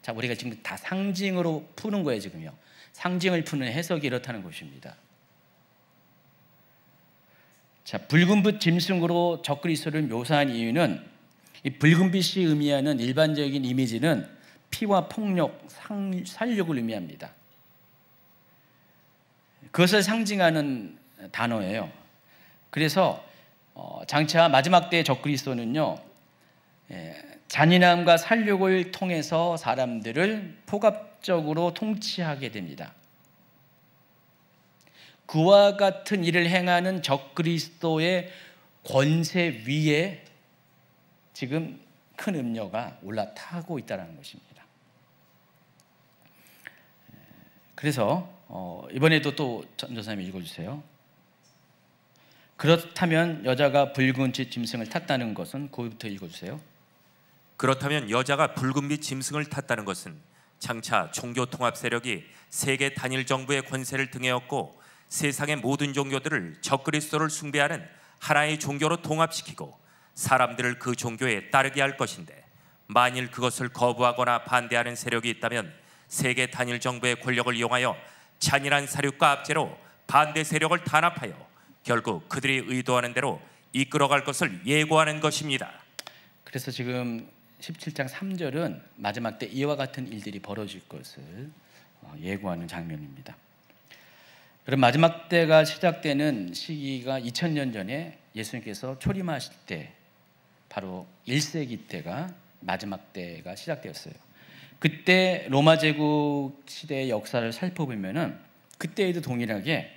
자, 우리가 지금 다 상징으로 푸는 거예요. 지금요. 상징을 푸는 해석이 이렇다는 것입니다. 자, 붉은빛 짐승으로 적그리스도를 묘사한 이유는 이 붉은빛이 의미하는 일반적인 이미지는 피와 폭력, 살육을 의미합니다. 그것을 상징하는 단어예요. 그래서 장차 마지막 때의 적그리스도는요, 잔인함과 살육을 통해서 사람들을 포괄적으로 통치하게 됩니다. 그와 같은 일을 행하는 적그리스도의 권세 위에 지금 큰 음녀가 올라타고 있다는 것입니다. 그래서 이번에도 또 전도사님 읽어주세요. 그렇다면 여자가 붉은빛 짐승을 탔다는 것은 그부터 읽어주세요. 그렇다면 여자가 붉은빛 짐승을 탔다는 것은 장차 종교 통합 세력이 세계 단일 정부의 권세를 등에 업고 세상의 모든 종교들을 적그리스도를 숭배하는 하나의 종교로 통합시키고 사람들을 그 종교에 따르게 할 것인데, 만일 그것을 거부하거나 반대하는 세력이 있다면 세계 단일 정부의 권력을 이용하여 잔인한 사륙과 압제로 반대 세력을 단합하여 결국 그들이 의도하는 대로 이끌어갈 것을 예고하는 것입니다. 그래서 지금 17장 3절은 마지막 때 이와 같은 일들이 벌어질 것을 예고하는 장면입니다. 그럼 마지막 때가 시작되는 시기가 2000년 전에 예수님께서 초림하실 때, 바로 1세기 때가 마지막 때가 시작되었어요. 그때 로마 제국 시대의 역사를 살펴보면은 그때에도 동일하게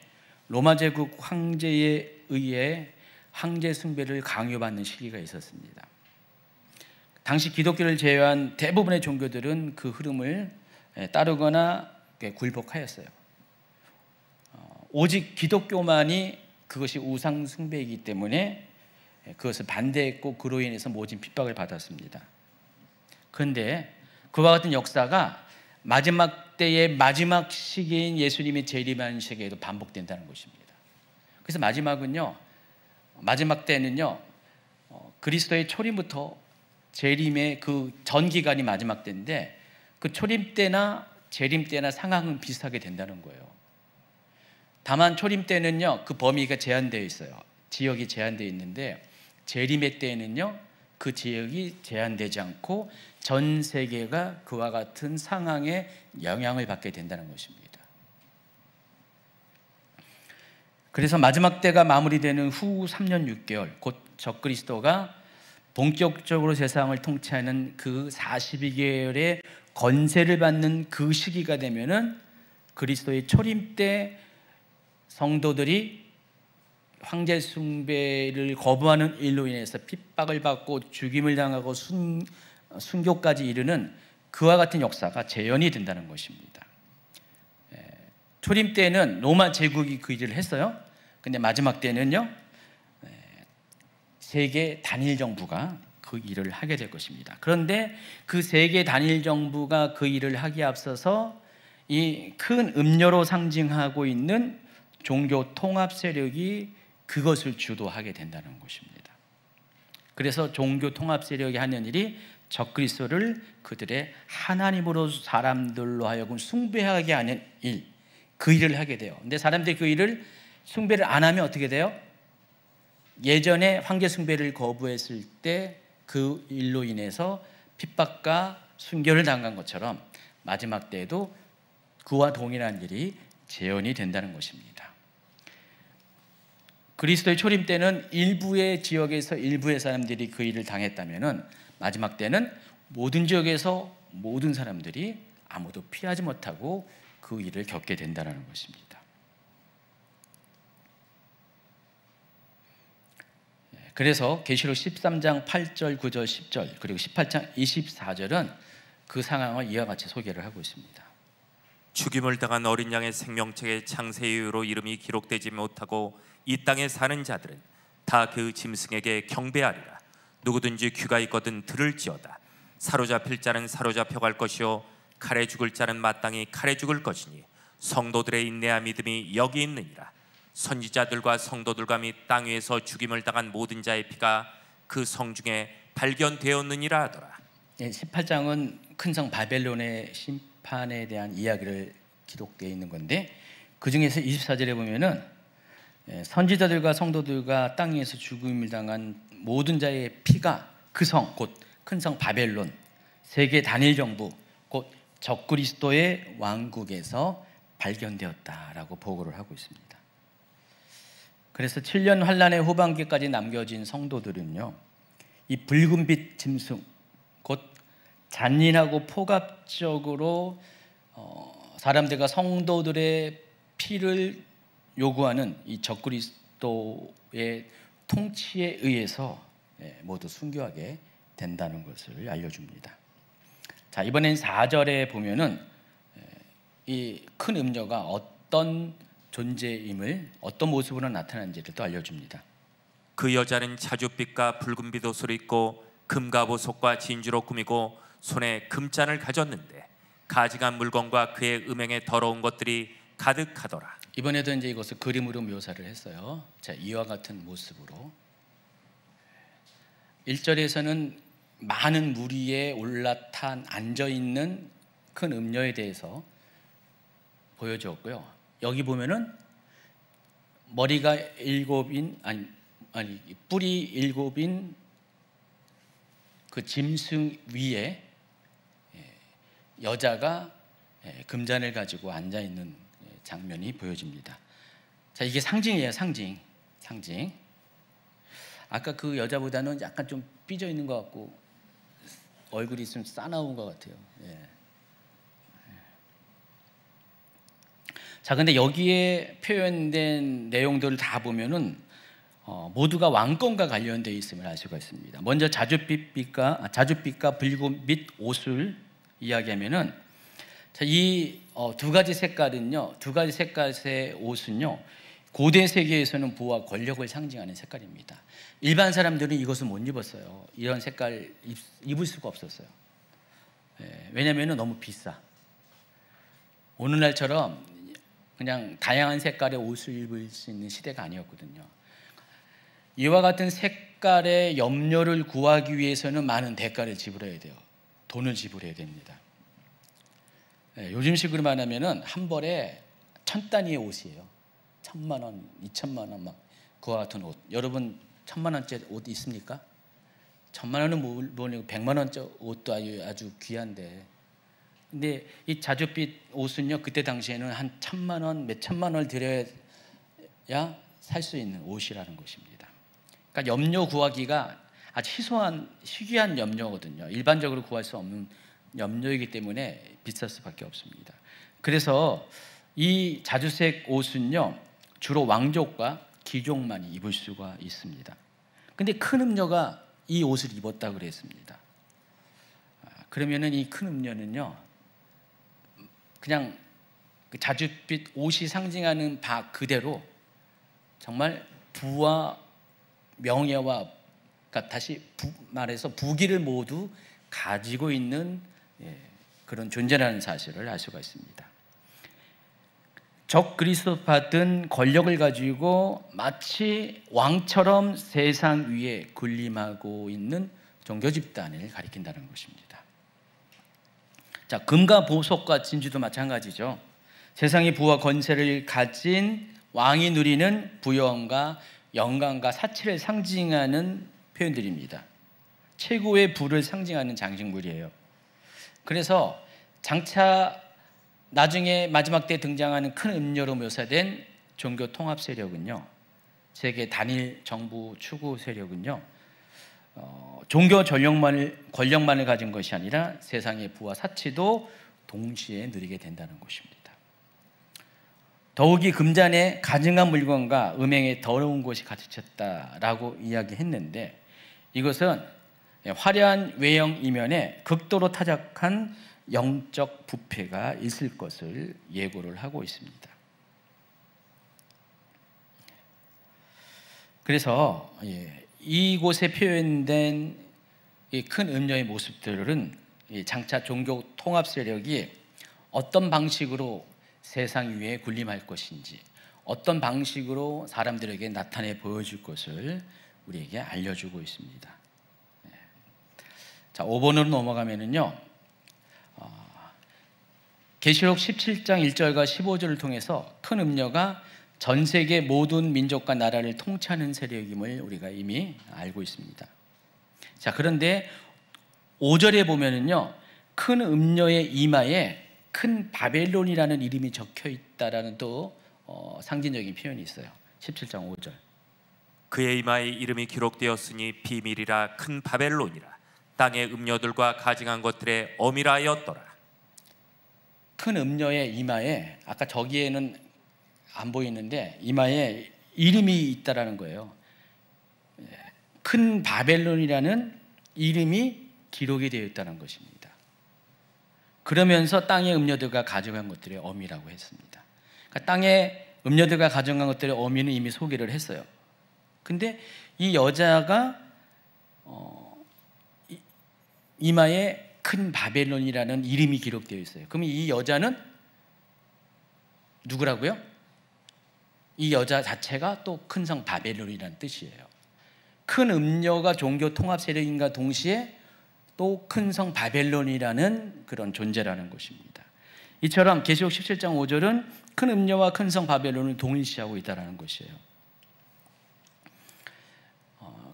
로마 제국 황제에 의해 황제 숭배를 강요받는 시기가 있었습니다. 당시 기독교를 제외한 대부분의 종교들은 그 흐름을 따르거나 굴복하였어요. 오직 기독교만이 그것이 우상 숭배이기 때문에 그것을 반대했고 그로 인해서 모진 핍박을 받았습니다. 그런데 그와 같은 역사가 마지막 때의 마지막 시기인 예수님이 재림하는 시기에도 반복된다는 것입니다. 그래서 마지막 때는요, 그리스도의 초림부터 재림의 그 전 기간이 마지막 때인데, 그 초림 때나 재림 때나 상황은 비슷하게 된다는 거예요. 다만 초림 때는요, 그 범위가 제한되어 있어요. 지역이 제한되어 있는데, 재림의 때에는요, 그 지역이 제한되지 않고 전 세계가 그와 같은 상황에 영향을 받게 된다는 것입니다. 그래서 마지막 때가 마무리되는 후 3년 6개월, 곧 적그리스도가 본격적으로 세상을 통치하는 그 42개월의 권세를 받는 그 시기가 되면은 그리스도의 초림 때 성도들이 황제 숭배를 거부하는 일로 인해서 핍박을 받고 죽임을 당하고 순교까지 이르는 그와 같은 역사가 재현이 된다는 것입니다. 초림 때는 로마 제국이 그 일을 했어요. 근데 마지막 때는요, 세계 단일 정부가 그 일을 하게 될 것입니다. 그런데 그 세계 단일 정부가 그 일을 하기에 앞서서 이 큰 음료로 상징하고 있는 종교 통합 세력이 그것을 주도하게 된다는 것입니다. 그래서 종교 통합 세력이 하는 일이 적그리스도를 그들의 하나님으로 사람들로 하여금 숭배하게 하는 일, 그 일을 하게 돼요. 근데 사람들이 그 일을 숭배를 안 하면 어떻게 돼요? 예전에 황제 숭배를 거부했을 때 그 일로 인해서 핍박과 순교를 당한 것처럼 마지막 때에도 그와 동일한 일이 재현이 된다는 것입니다. 그리스도의 초림 때는 일부의 지역에서 일부의 사람들이 그 일을 당했다면은 마지막 때는 모든 지역에서 모든 사람들이 아무도 피하지 못하고 그 일을 겪게 된다는 것입니다. 그래서 계시록 13장 8절, 9절, 10절 그리고 18장 24절은 그 상황을 이와 같이 소개를 하고 있습니다. 죽임을 당한 어린 양의 생명책에 창세 이후로 이름이 기록되지 못하고 이 땅에 사는 자들은 다 그 짐승에게 경배하리라. 누구든지 귀가 있거든 들을지어다. 사로잡힐 자는 사로잡혀 갈 것이요 칼에 죽을 자는 마땅히 칼에 죽을 것이니 성도들의 인내와 믿음이 여기 있느니라. 선지자들과 성도들과 및 땅 위에서 죽임을 당한 모든 자의 피가 그 성 중에 발견되었느니라 하더라. 18장은 큰 성 바벨론의 심판에 대한 이야기를 기록되어 있는 건데, 그 중에서 24절에 보면은 선지자들과 성도들과 땅 위에서 죽임을 당한 모든 자의 피가 그 성, 곧 큰 성 바벨론, 세계 단일 정부, 곧 적그리스도의 왕국에서 발견되었다라고 보고를 하고 있습니다. 그래서 7년 환란의 후반기까지 남겨진 성도들은요, 이 붉은빛 짐승, 곧 잔인하고 포갑적으로 사람들과 성도들의 피를 요구하는 이 적그리스도의 통치에 의해서 모두 순교하게 된다는 것을 알려줍니다. 자, 이번엔 4절에 보면은 이 큰 음녀가 어떤 존재임을, 어떤 모습으로 나타나는지를 또 알려줍니다. 그 여자는 자줏빛과 붉은빛 옷을 입고 금과 보석과 진주로 꾸미고 손에 금잔을 가졌는데 가증한 물건과 그의 음행에 더러운 것들이 가득하더라. 이번에도 이제 이것을 그림으로 묘사를 했어요. 자, 이와 같은 모습으로 1절에서는 많은 무리에 올라탄 앉아있는 큰 음녀에 대해서 보여주었고요. 여기 보면은 머리가 7인 아니 뿔이 7인 그 짐승 위에 여자가 금잔을 가지고 앉아 있는 장면이 보여집니다. 자, 이게 상징이에요. 상징. 아까 그 여자보다는 약간 좀 삐져 있는 것 같고 얼굴이 좀 싸나운 것 같아요. 자, 근데 여기에 표현된 내용들을 다 보면은 모두가 왕권과 관련되어 있음을 알 수가 있습니다. 먼저 자줏빛과 붉은빛 옷을 이야기하면은, 자, 이 두 가지 색깔은요, 두 가지 색깔의 옷은요, 고대 세계에서는 부와 권력을 상징하는 색깔입니다. 일반 사람들은 이것을 못 입었어요. 이런 색깔 입을 수가 없었어요. 왜냐하면 너무 비싸. 오늘날처럼 그냥 다양한 색깔의 옷을 입을 수 있는 시대가 아니었거든요. 이와 같은 색깔의 염료를 구하기 위해서는 많은 대가를 지불해야 돼요. 돈을 지불해야 됩니다. 요즘식으로 말하면은 한 벌에 1000단위의 옷이에요. 1000만 원, 2000만 원 막 그와 같은 옷. 여러분 1000만 원짜리 옷 있습니까? 1000만 원은 모르고 100만 원짜리 옷도 아주 귀한데. 근데 이 자줏빛 옷은요, 그때 당시에는 한 1000만 원, 몇 천만 원을 들여야 살 수 있는 옷이라는 것입니다. 그러니까 염료 구하기가 아주 희귀한 염료거든요. 일반적으로 구할 수 없는 염료이기 때문에 비쌀 수밖에 없습니다. 그래서 이 자주색 옷은요, 주로 왕족과 귀족만이 입을 수가 있습니다. 근데 큰 음녀가 이 옷을 입었다 그랬습니다. 그러면은 이 큰 음녀는요, 그냥 그 자줏빛 옷이 상징하는 바 그대로 정말 부와 명예와, 그러니까 다시 말해서 부귀를 모두 가지고 있는 그런 존재라는 사실을 알 수가 있습니다. 적 그리스도 받은 권력을 가지고 마치 왕처럼 세상 위에 군림하고 있는 종교 집단을 가리킨다는 것입니다. 자, 금과 보석과 진주도 마찬가지죠. 세상의 부와 권세를 가진 왕이 누리는 부여함과 영광과 사치를 상징하는 표현들입니다. 최고의 부를 상징하는 장식물이에요. 그래서 장차 나중에 마지막 때 등장하는 큰 음료로 묘사된 종교 통합 세력은요, 세계 단일 정부 추구 세력은요, 종교 권력만을 가진 것이 아니라 세상의 부와 사치도 동시에 누리게 된다는 것입니다. 더욱이 금잔에 가증한 물건과 음행에 더러운 것이 가득 찼다라고 이야기했는데, 이것은 화려한 외형 이면에 극도로 타작한 영적 부패가 있을 것을 예고를 하고 있습니다. 그래서 이곳에 표현된 이 큰 음녀의 모습들은 장차 종교 통합 세력이 어떤 방식으로 세상 위에 군림할 것인지, 어떤 방식으로 사람들에게 나타내 보여줄 것을 우리에게 알려주고 있습니다. 자, 5번으로 넘어가면은요, 계시록 17장 1절과 15절을 통해서 큰 음녀가 전 세계 모든 민족과 나라를 통치하는 세력임을 우리가 이미 알고 있습니다. 자, 그런데 5절에 보면은요, 큰 음녀의 이마에 큰 바벨론이라는 이름이 적혀 있다라는 또 상징적인 표현이 있어요. 17장 5절. 그의 이마에 이름이 기록되었으니 비밀이라 큰 바벨론이라 땅의 음녀들과 가증한 것들의 어미라 하였더라. 큰 음녀의 이마에, 아까 저기에는 안 보이는데 이마에 이름이 있다라는 거예요. 큰 바벨론이라는 이름이 기록이 되어 있다는 것입니다. 그러면서 땅의 음녀들과 가져간 것들의 어미라고 했습니다. 그러니까 땅의 음녀들과 가져간 것들의 어미는 이미 소개를 했어요. 근데 이 여자가 이마에 큰 바벨론이라는 이름이 기록되어 있어요. 그럼 이 여자는 누구라고요? 이 여자 자체가 또 큰 성 바벨론이라는 뜻이에요. 큰 음녀가 종교 통합 세력인가 동시에 또 큰 성 바벨론이라는 그런 존재라는 것입니다. 이처럼 계시록 17장 5절은 큰 음녀와 큰 성 바벨론을 동일시하고 있다는 것이에요.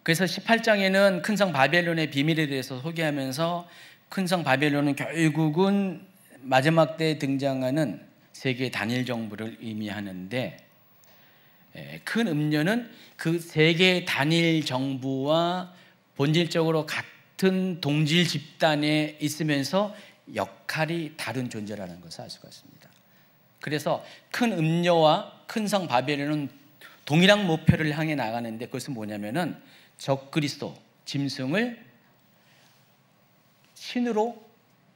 그래서 18장에는 큰 성 바벨론의 비밀에 대해서 소개하면서 큰 성 바벨론은 결국은 마지막 때 등장하는 세계 단일 정부를 의미하는데, 큰 음녀는 그 세계 단일 정부와 본질적으로 같은 동질 집단에 있으면서 역할이 다른 존재라는 것을 알 수가 있습니다. 그래서 큰 음녀와 큰 성 바벨론은 동일한 목표를 향해 나가는데, 그것은 뭐냐면은 적그리스도 짐승을 신으로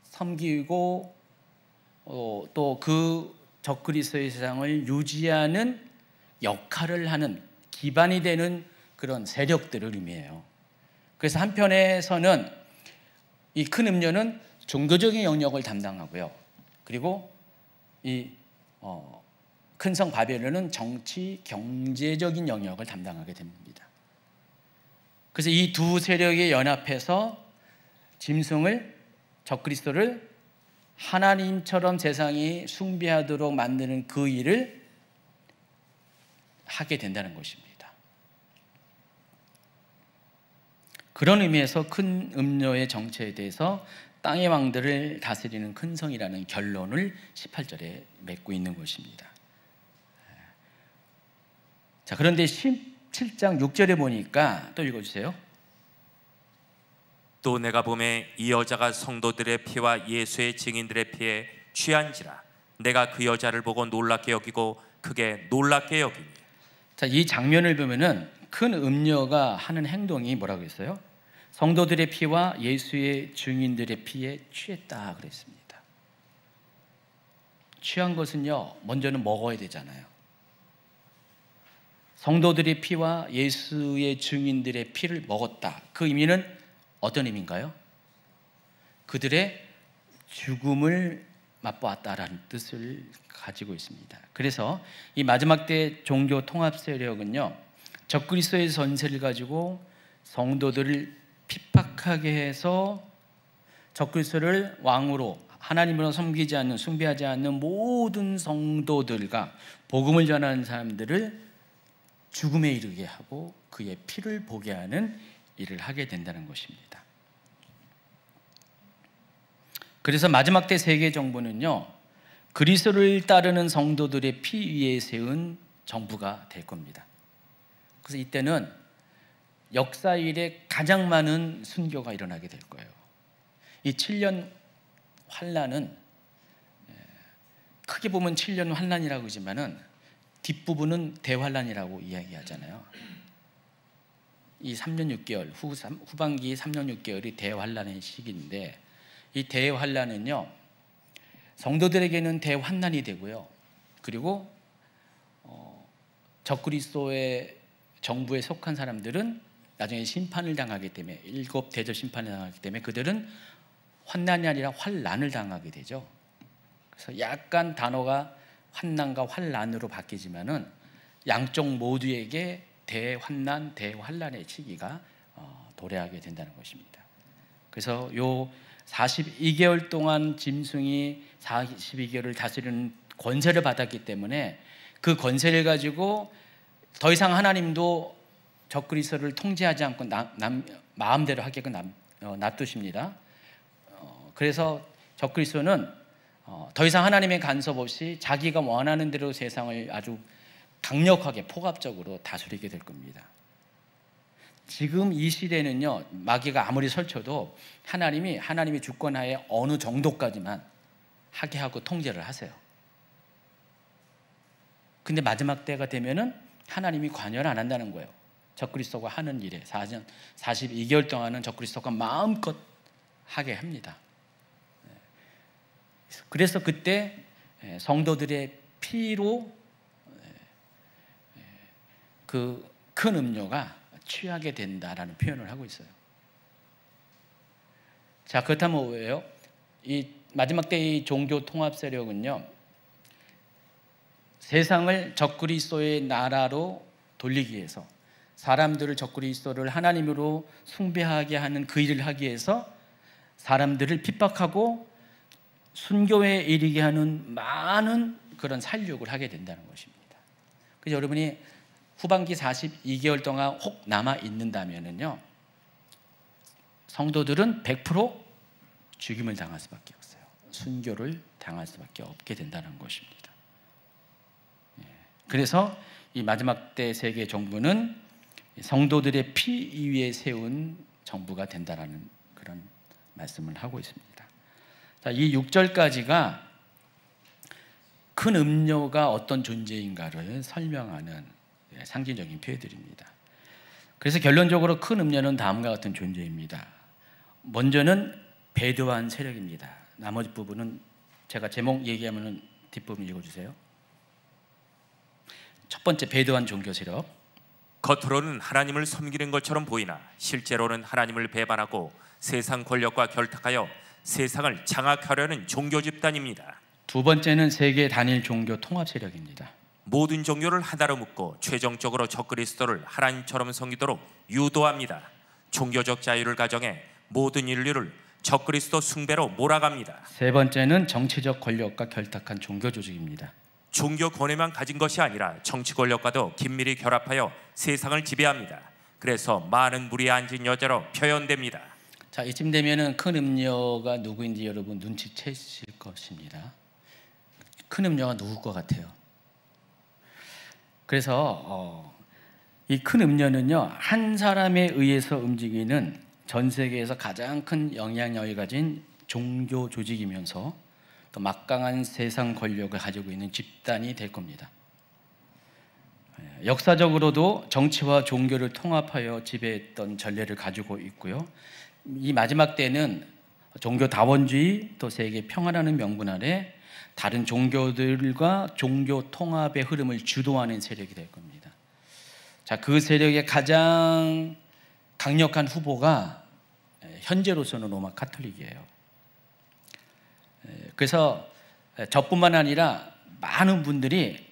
섬기고 또 그 적그리스도의 세상을 유지하는 역할을 하는 기반이 되는 그런 세력들을 의미해요. 그래서 한편에서는 이 큰 음녀는 종교적인 영역을 담당하고요, 그리고 이 큰 성 바벨론은 정치 경제적인 영역을 담당하게 됩니다. 그래서 이 두 세력이 연합해서 짐승을, 적그리스도를 하나님처럼 세상이 숭배하도록 만드는 그 일을 하게 된다는 것입니다. 그런 의미에서 큰 음녀의 정체에 대해서 땅의 왕들을 다스리는 큰 성이라는 결론을 18절에 맺고 있는 것입니다. 자, 그런데 17장 6절에 보니까 또 읽어주세요. 또 내가 보매 이 여자가 성도들의 피와 예수의 증인들의 피에 취한지라 내가 그 여자를 보고 놀랍게 여기고 크게 놀랍게 여기니. 자, 이 장면을 보면은 큰 음녀가 하는 행동이 뭐라고 했어요? 성도들의 피와 예수의 증인들의 피에 취했다 그랬습니다. 취한 것은요, 먼저는 먹어야 되잖아요. 성도들의 피와 예수의 증인들의 피를 먹었다. 그 의미는 어떤 의미인가요? 그들의 죽음을 맛보았다라는 뜻을 가지고 있습니다. 그래서 이 마지막 때 종교 통합 세력은요, 적그리스도의 전세를 가지고 성도들을 핍박하게 해서 적그리스도를 왕으로, 하나님으로 섬기지 않는, 숭배하지 않는 모든 성도들과 복음을 전하는 사람들을 죽음에 이르게 하고 그의 피를 보게 하는 일을 하게 된다는 것입니다. 그래서 마지막 때 세계 정부는요, 그리스도를 따르는 성도들의 피 위에 세운 정부가 될 겁니다. 그래서 이때는 역사 이래 가장 많은 순교가 일어나게 될 거예요. 이 7년 환난은 크게 보면 7년 환난이라고 하지만은 뒷부분은 대환난이라고 이야기하잖아요. 이 3년 6개월, 후반기 3년 6개월이 대환난의 시기인데, 이 대환난은요, 성도들에게는 대환난이 되고요, 그리고 적그리스도의 정부에 속한 사람들은 나중에 심판을 당하기 때문에, 7 대접 심판을 당하기 때문에 그들은 환난이 아니라 환난을 당하게 되죠. 그래서 약간 단어가 환난과 환난으로 바뀌지만은 양쪽 모두에게 대환난, 대환난의 시기가 도래하게 된다는 것입니다. 그래서 요 42개월 동안 짐승이 42개월을 다스리는 권세를 받았기 때문에 그 권세를 가지고 더 이상 하나님도 적그리스도를 통제하지 않고 마음대로 하게끔 놔두십니다. 그래서 적그리스도는 더 이상 하나님의 간섭 없이 자기가 원하는 대로 세상을 아주 강력하게 포괄적으로 다스리게 될 겁니다. 지금 이 시대는요, 마귀가 아무리 설쳐도 하나님이 주권하에 어느 정도까지만 하게 하고 통제를 하세요. 근데 마지막 때가 되면은 하나님이 관여를 안 한다는 거예요. 적그리스도가 하는 일에 42개월 동안은 적그리스도가 마음껏 하게 합니다. 그래서 그때 성도들의 피로 그 큰 음료가 취하게 된다라는 표현을 하고 있어요. 자, 그렇다면 왜요? 이 마지막 때의 종교 통합 세력은요, 세상을 적그리스도의 나라로 돌리기 위해서, 사람들을 적그리스도를 하나님으로 숭배하게 하는 그 일을 하기 위해서 사람들을 핍박하고 순교에 이르게 하는 많은 그런 살육을 하게 된다는 것입니다. 그래서 여러분이 후반기 42개월 동안 혹 남아 있는다면요, 성도들은 100% 죽임을 당할 수밖에 없어요. 순교를 당할 수밖에 없게 된다는 것입니다. 그래서 이 마지막 때 세계 정부는 성도들의 피 위에 세운 정부가 된다라는 그런 말씀을 하고 있습니다. 자, 이 6절까지가 큰 음료가 어떤 존재인가를 설명하는 상징적인 표현들입니다. 그래서 결론적으로 큰 음료는 다음과 같은 존재입니다. 먼저는 배도한 세력입니다. 나머지 부분은 제가 제목 얘기하면 뒷부분 읽어주세요. 첫 번째, 배도한 종교 세력. 겉으로는 하나님을 섬기는 것처럼 보이나 실제로는 하나님을 배반하고 세상 권력과 결탁하여 세상을 장악하려는 종교 집단입니다. 두 번째는 세계 단일 종교 통합 세력입니다. 모든 종교를 하나로 묶고 최종적으로 적그리스도를 하나님처럼 섬기도록 유도합니다. 종교적 자유를 가정해 모든 인류를 적그리스도 숭배로 몰아갑니다. 세 번째는 정치적 권력과 결탁한 종교 조직입니다. 종교 권위만 가진 것이 아니라 정치 권력과도 긴밀히 결합하여 세상을 지배합니다. 그래서 많은 무리에 앉은 여자로 표현됩니다. 자, 이쯤 되면은 큰 음료가 누구인지 여러분 눈치채실 것입니다. 큰 음료가 누굴 것 같아요? 그래서 이 큰 음료는요, 한 사람에 의해서 움직이는 전 세계에서 가장 큰 영향력을 가진 종교 조직이면서 또 막강한 세상 권력을 가지고 있는 집단이 될 겁니다. 역사적으로도 정치와 종교를 통합하여 지배했던 전례를 가지고 있고요. 이 마지막 때는 종교 다원주의 또 세계 평화라는 명분 아래 다른 종교들과 종교 통합의 흐름을 주도하는 세력이 될 겁니다. 자, 그 세력의 가장 강력한 후보가 현재로서는 로마 카톨릭이에요. 그래서 저뿐만 아니라 많은 분들이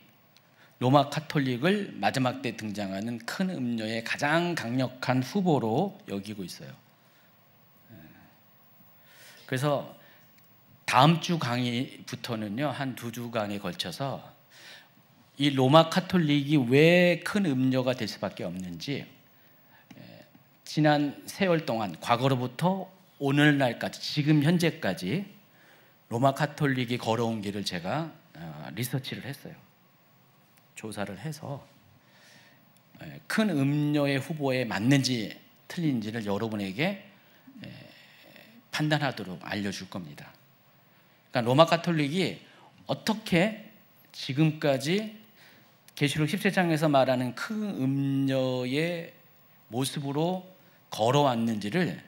로마 카톨릭을 마지막 때 등장하는 큰 음료의 가장 강력한 후보로 여기고 있어요. 그래서 다음 주 강의부터는요, 한 2주간에 걸쳐서 이 로마 카톨릭이 왜 큰 음료가 될 수밖에 없는지, 지난 세월 동안 과거로부터 오늘날까지 지금 현재까지 로마 카톨릭이 걸어온 길을 제가 리서치를 했어요. 조사를 해서 큰 음료의 후보에 맞는지 틀린지를 여러분에게 판단하도록 알려줄 겁니다. 그러니까 로마 카톨릭이 어떻게 지금까지 계시록 17장에서 말하는 큰 음료의 모습으로 걸어왔는지를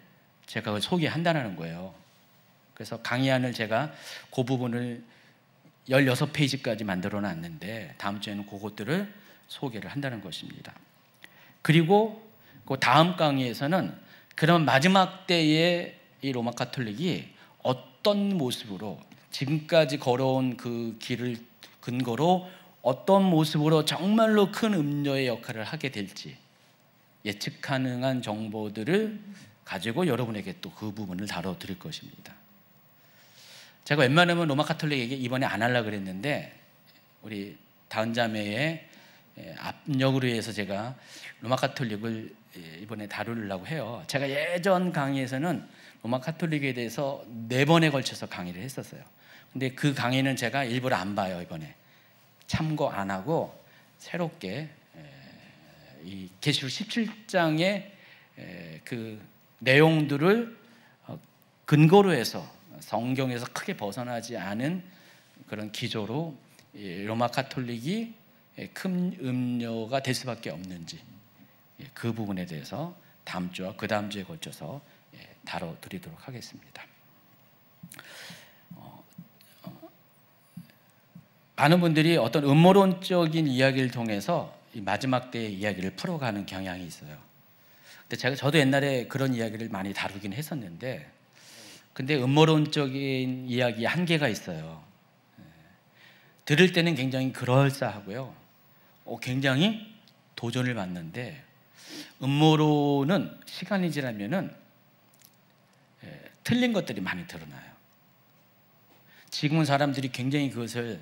제가 소개한다는 거예요. 그래서 강의안을 제가 그 부분을 16페이지까지 만들어 놨는데 다음 주에는 그것들을 소개를 한다는 것입니다. 그리고 그 다음 강의에서는 그런 마지막 때의 이 로마 카톨릭이 어떤 모습으로 지금까지 걸어온 그 길을 근거로 어떤 모습으로 정말로 큰 음료의 역할을 하게 될지 예측 가능한 정보들을 가지고 여러분에게 또 그 부분을 다뤄드릴 것입니다. 제가 웬만하면 로마 카톨릭에게 이번에 안 하려고 그랬는데 우리 다은자매의 압력으로 해서 제가 로마 카톨릭을 이번에 다루려고 해요. 제가 예전 강의에서는 로마 카톨릭에 대해서 4번에 걸쳐서 강의를 했었어요. 근데 그 강의는 제가 일부러 안 봐요. 이번에 참고 안 하고 새롭게 이 계시록 17장의 그 내용들을 근거로 해서 성경에서 크게 벗어나지 않은 그런 기조로 로마 카톨릭이 큰 음료가 될 수밖에 없는지 그 부분에 대해서 다음 주와 그 다음 주에 걸쳐서 다뤄드리도록 하겠습니다. 많은 분들이 어떤 음모론적인 이야기를 통해서 이 마지막 때의 이야기를 풀어가는 경향이 있어요. 근데 저도 옛날에 그런 이야기를 많이 다루긴 했었는데, 근데 음모론적인 이야기에 한계가 있어요. 들을 때는 굉장히 그럴싸하고요, 굉장히 도전을 받는데, 음모론은 시간이 지나면은 틀린 것들이 많이 드러나요. 지금은 사람들이 굉장히 그것을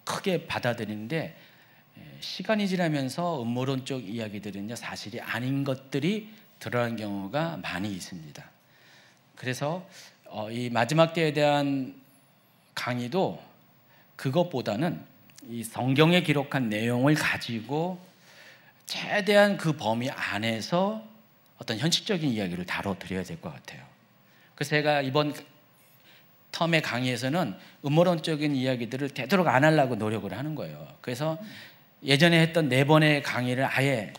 크게 받아들이는데, 시간이 지나면서 음모론적 이야기들은 사실이 아닌 것들이 드러나는 경우가 많이 있습니다. 그래서 이 마지막 때에 대한 강의도 그것보다는 이 성경에 기록한 내용을 가지고 최대한 그 범위 안에서 어떤 현실적인 이야기를 다뤄드려야 될 것 같아요. 그래서 제가 이번 텀의 강의에서는 음모론적인 이야기들을 되도록 안 하려고 노력을 하는 거예요. 그래서 예전에 했던 4번의 강의를 아예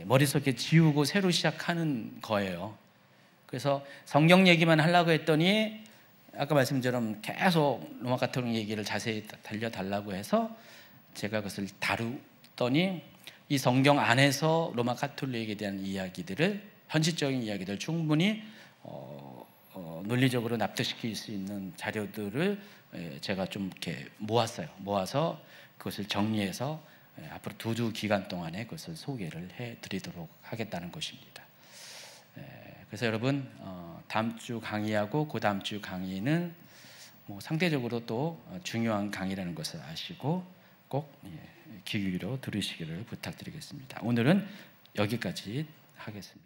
머릿속에 지우고 새로 시작하는 거예요. 그래서 성경 얘기만 하려고 했더니 아까 말씀처럼 계속 로마 가톨릭 얘기를 자세히 달려달라고 해서 제가 그것을 다루더니 이 성경 안에서 로마 가톨릭에 대한 이야기들을, 현실적인 이야기들 충분히 논리적으로 납득시킬 수 있는 자료들을 제가 좀 이렇게 모아서 그것을 정리해서 앞으로 2주 기간 동안에 그것을 소개를 해드리도록 하겠다는 것입니다. 그래서 여러분, 다음 주 강의하고 그 다음 주 강의는 상대적으로 또 중요한 강의라는 것을 아시고 꼭 귀 기울여 들으시기를 부탁드리겠습니다. 오늘은 여기까지 하겠습니다.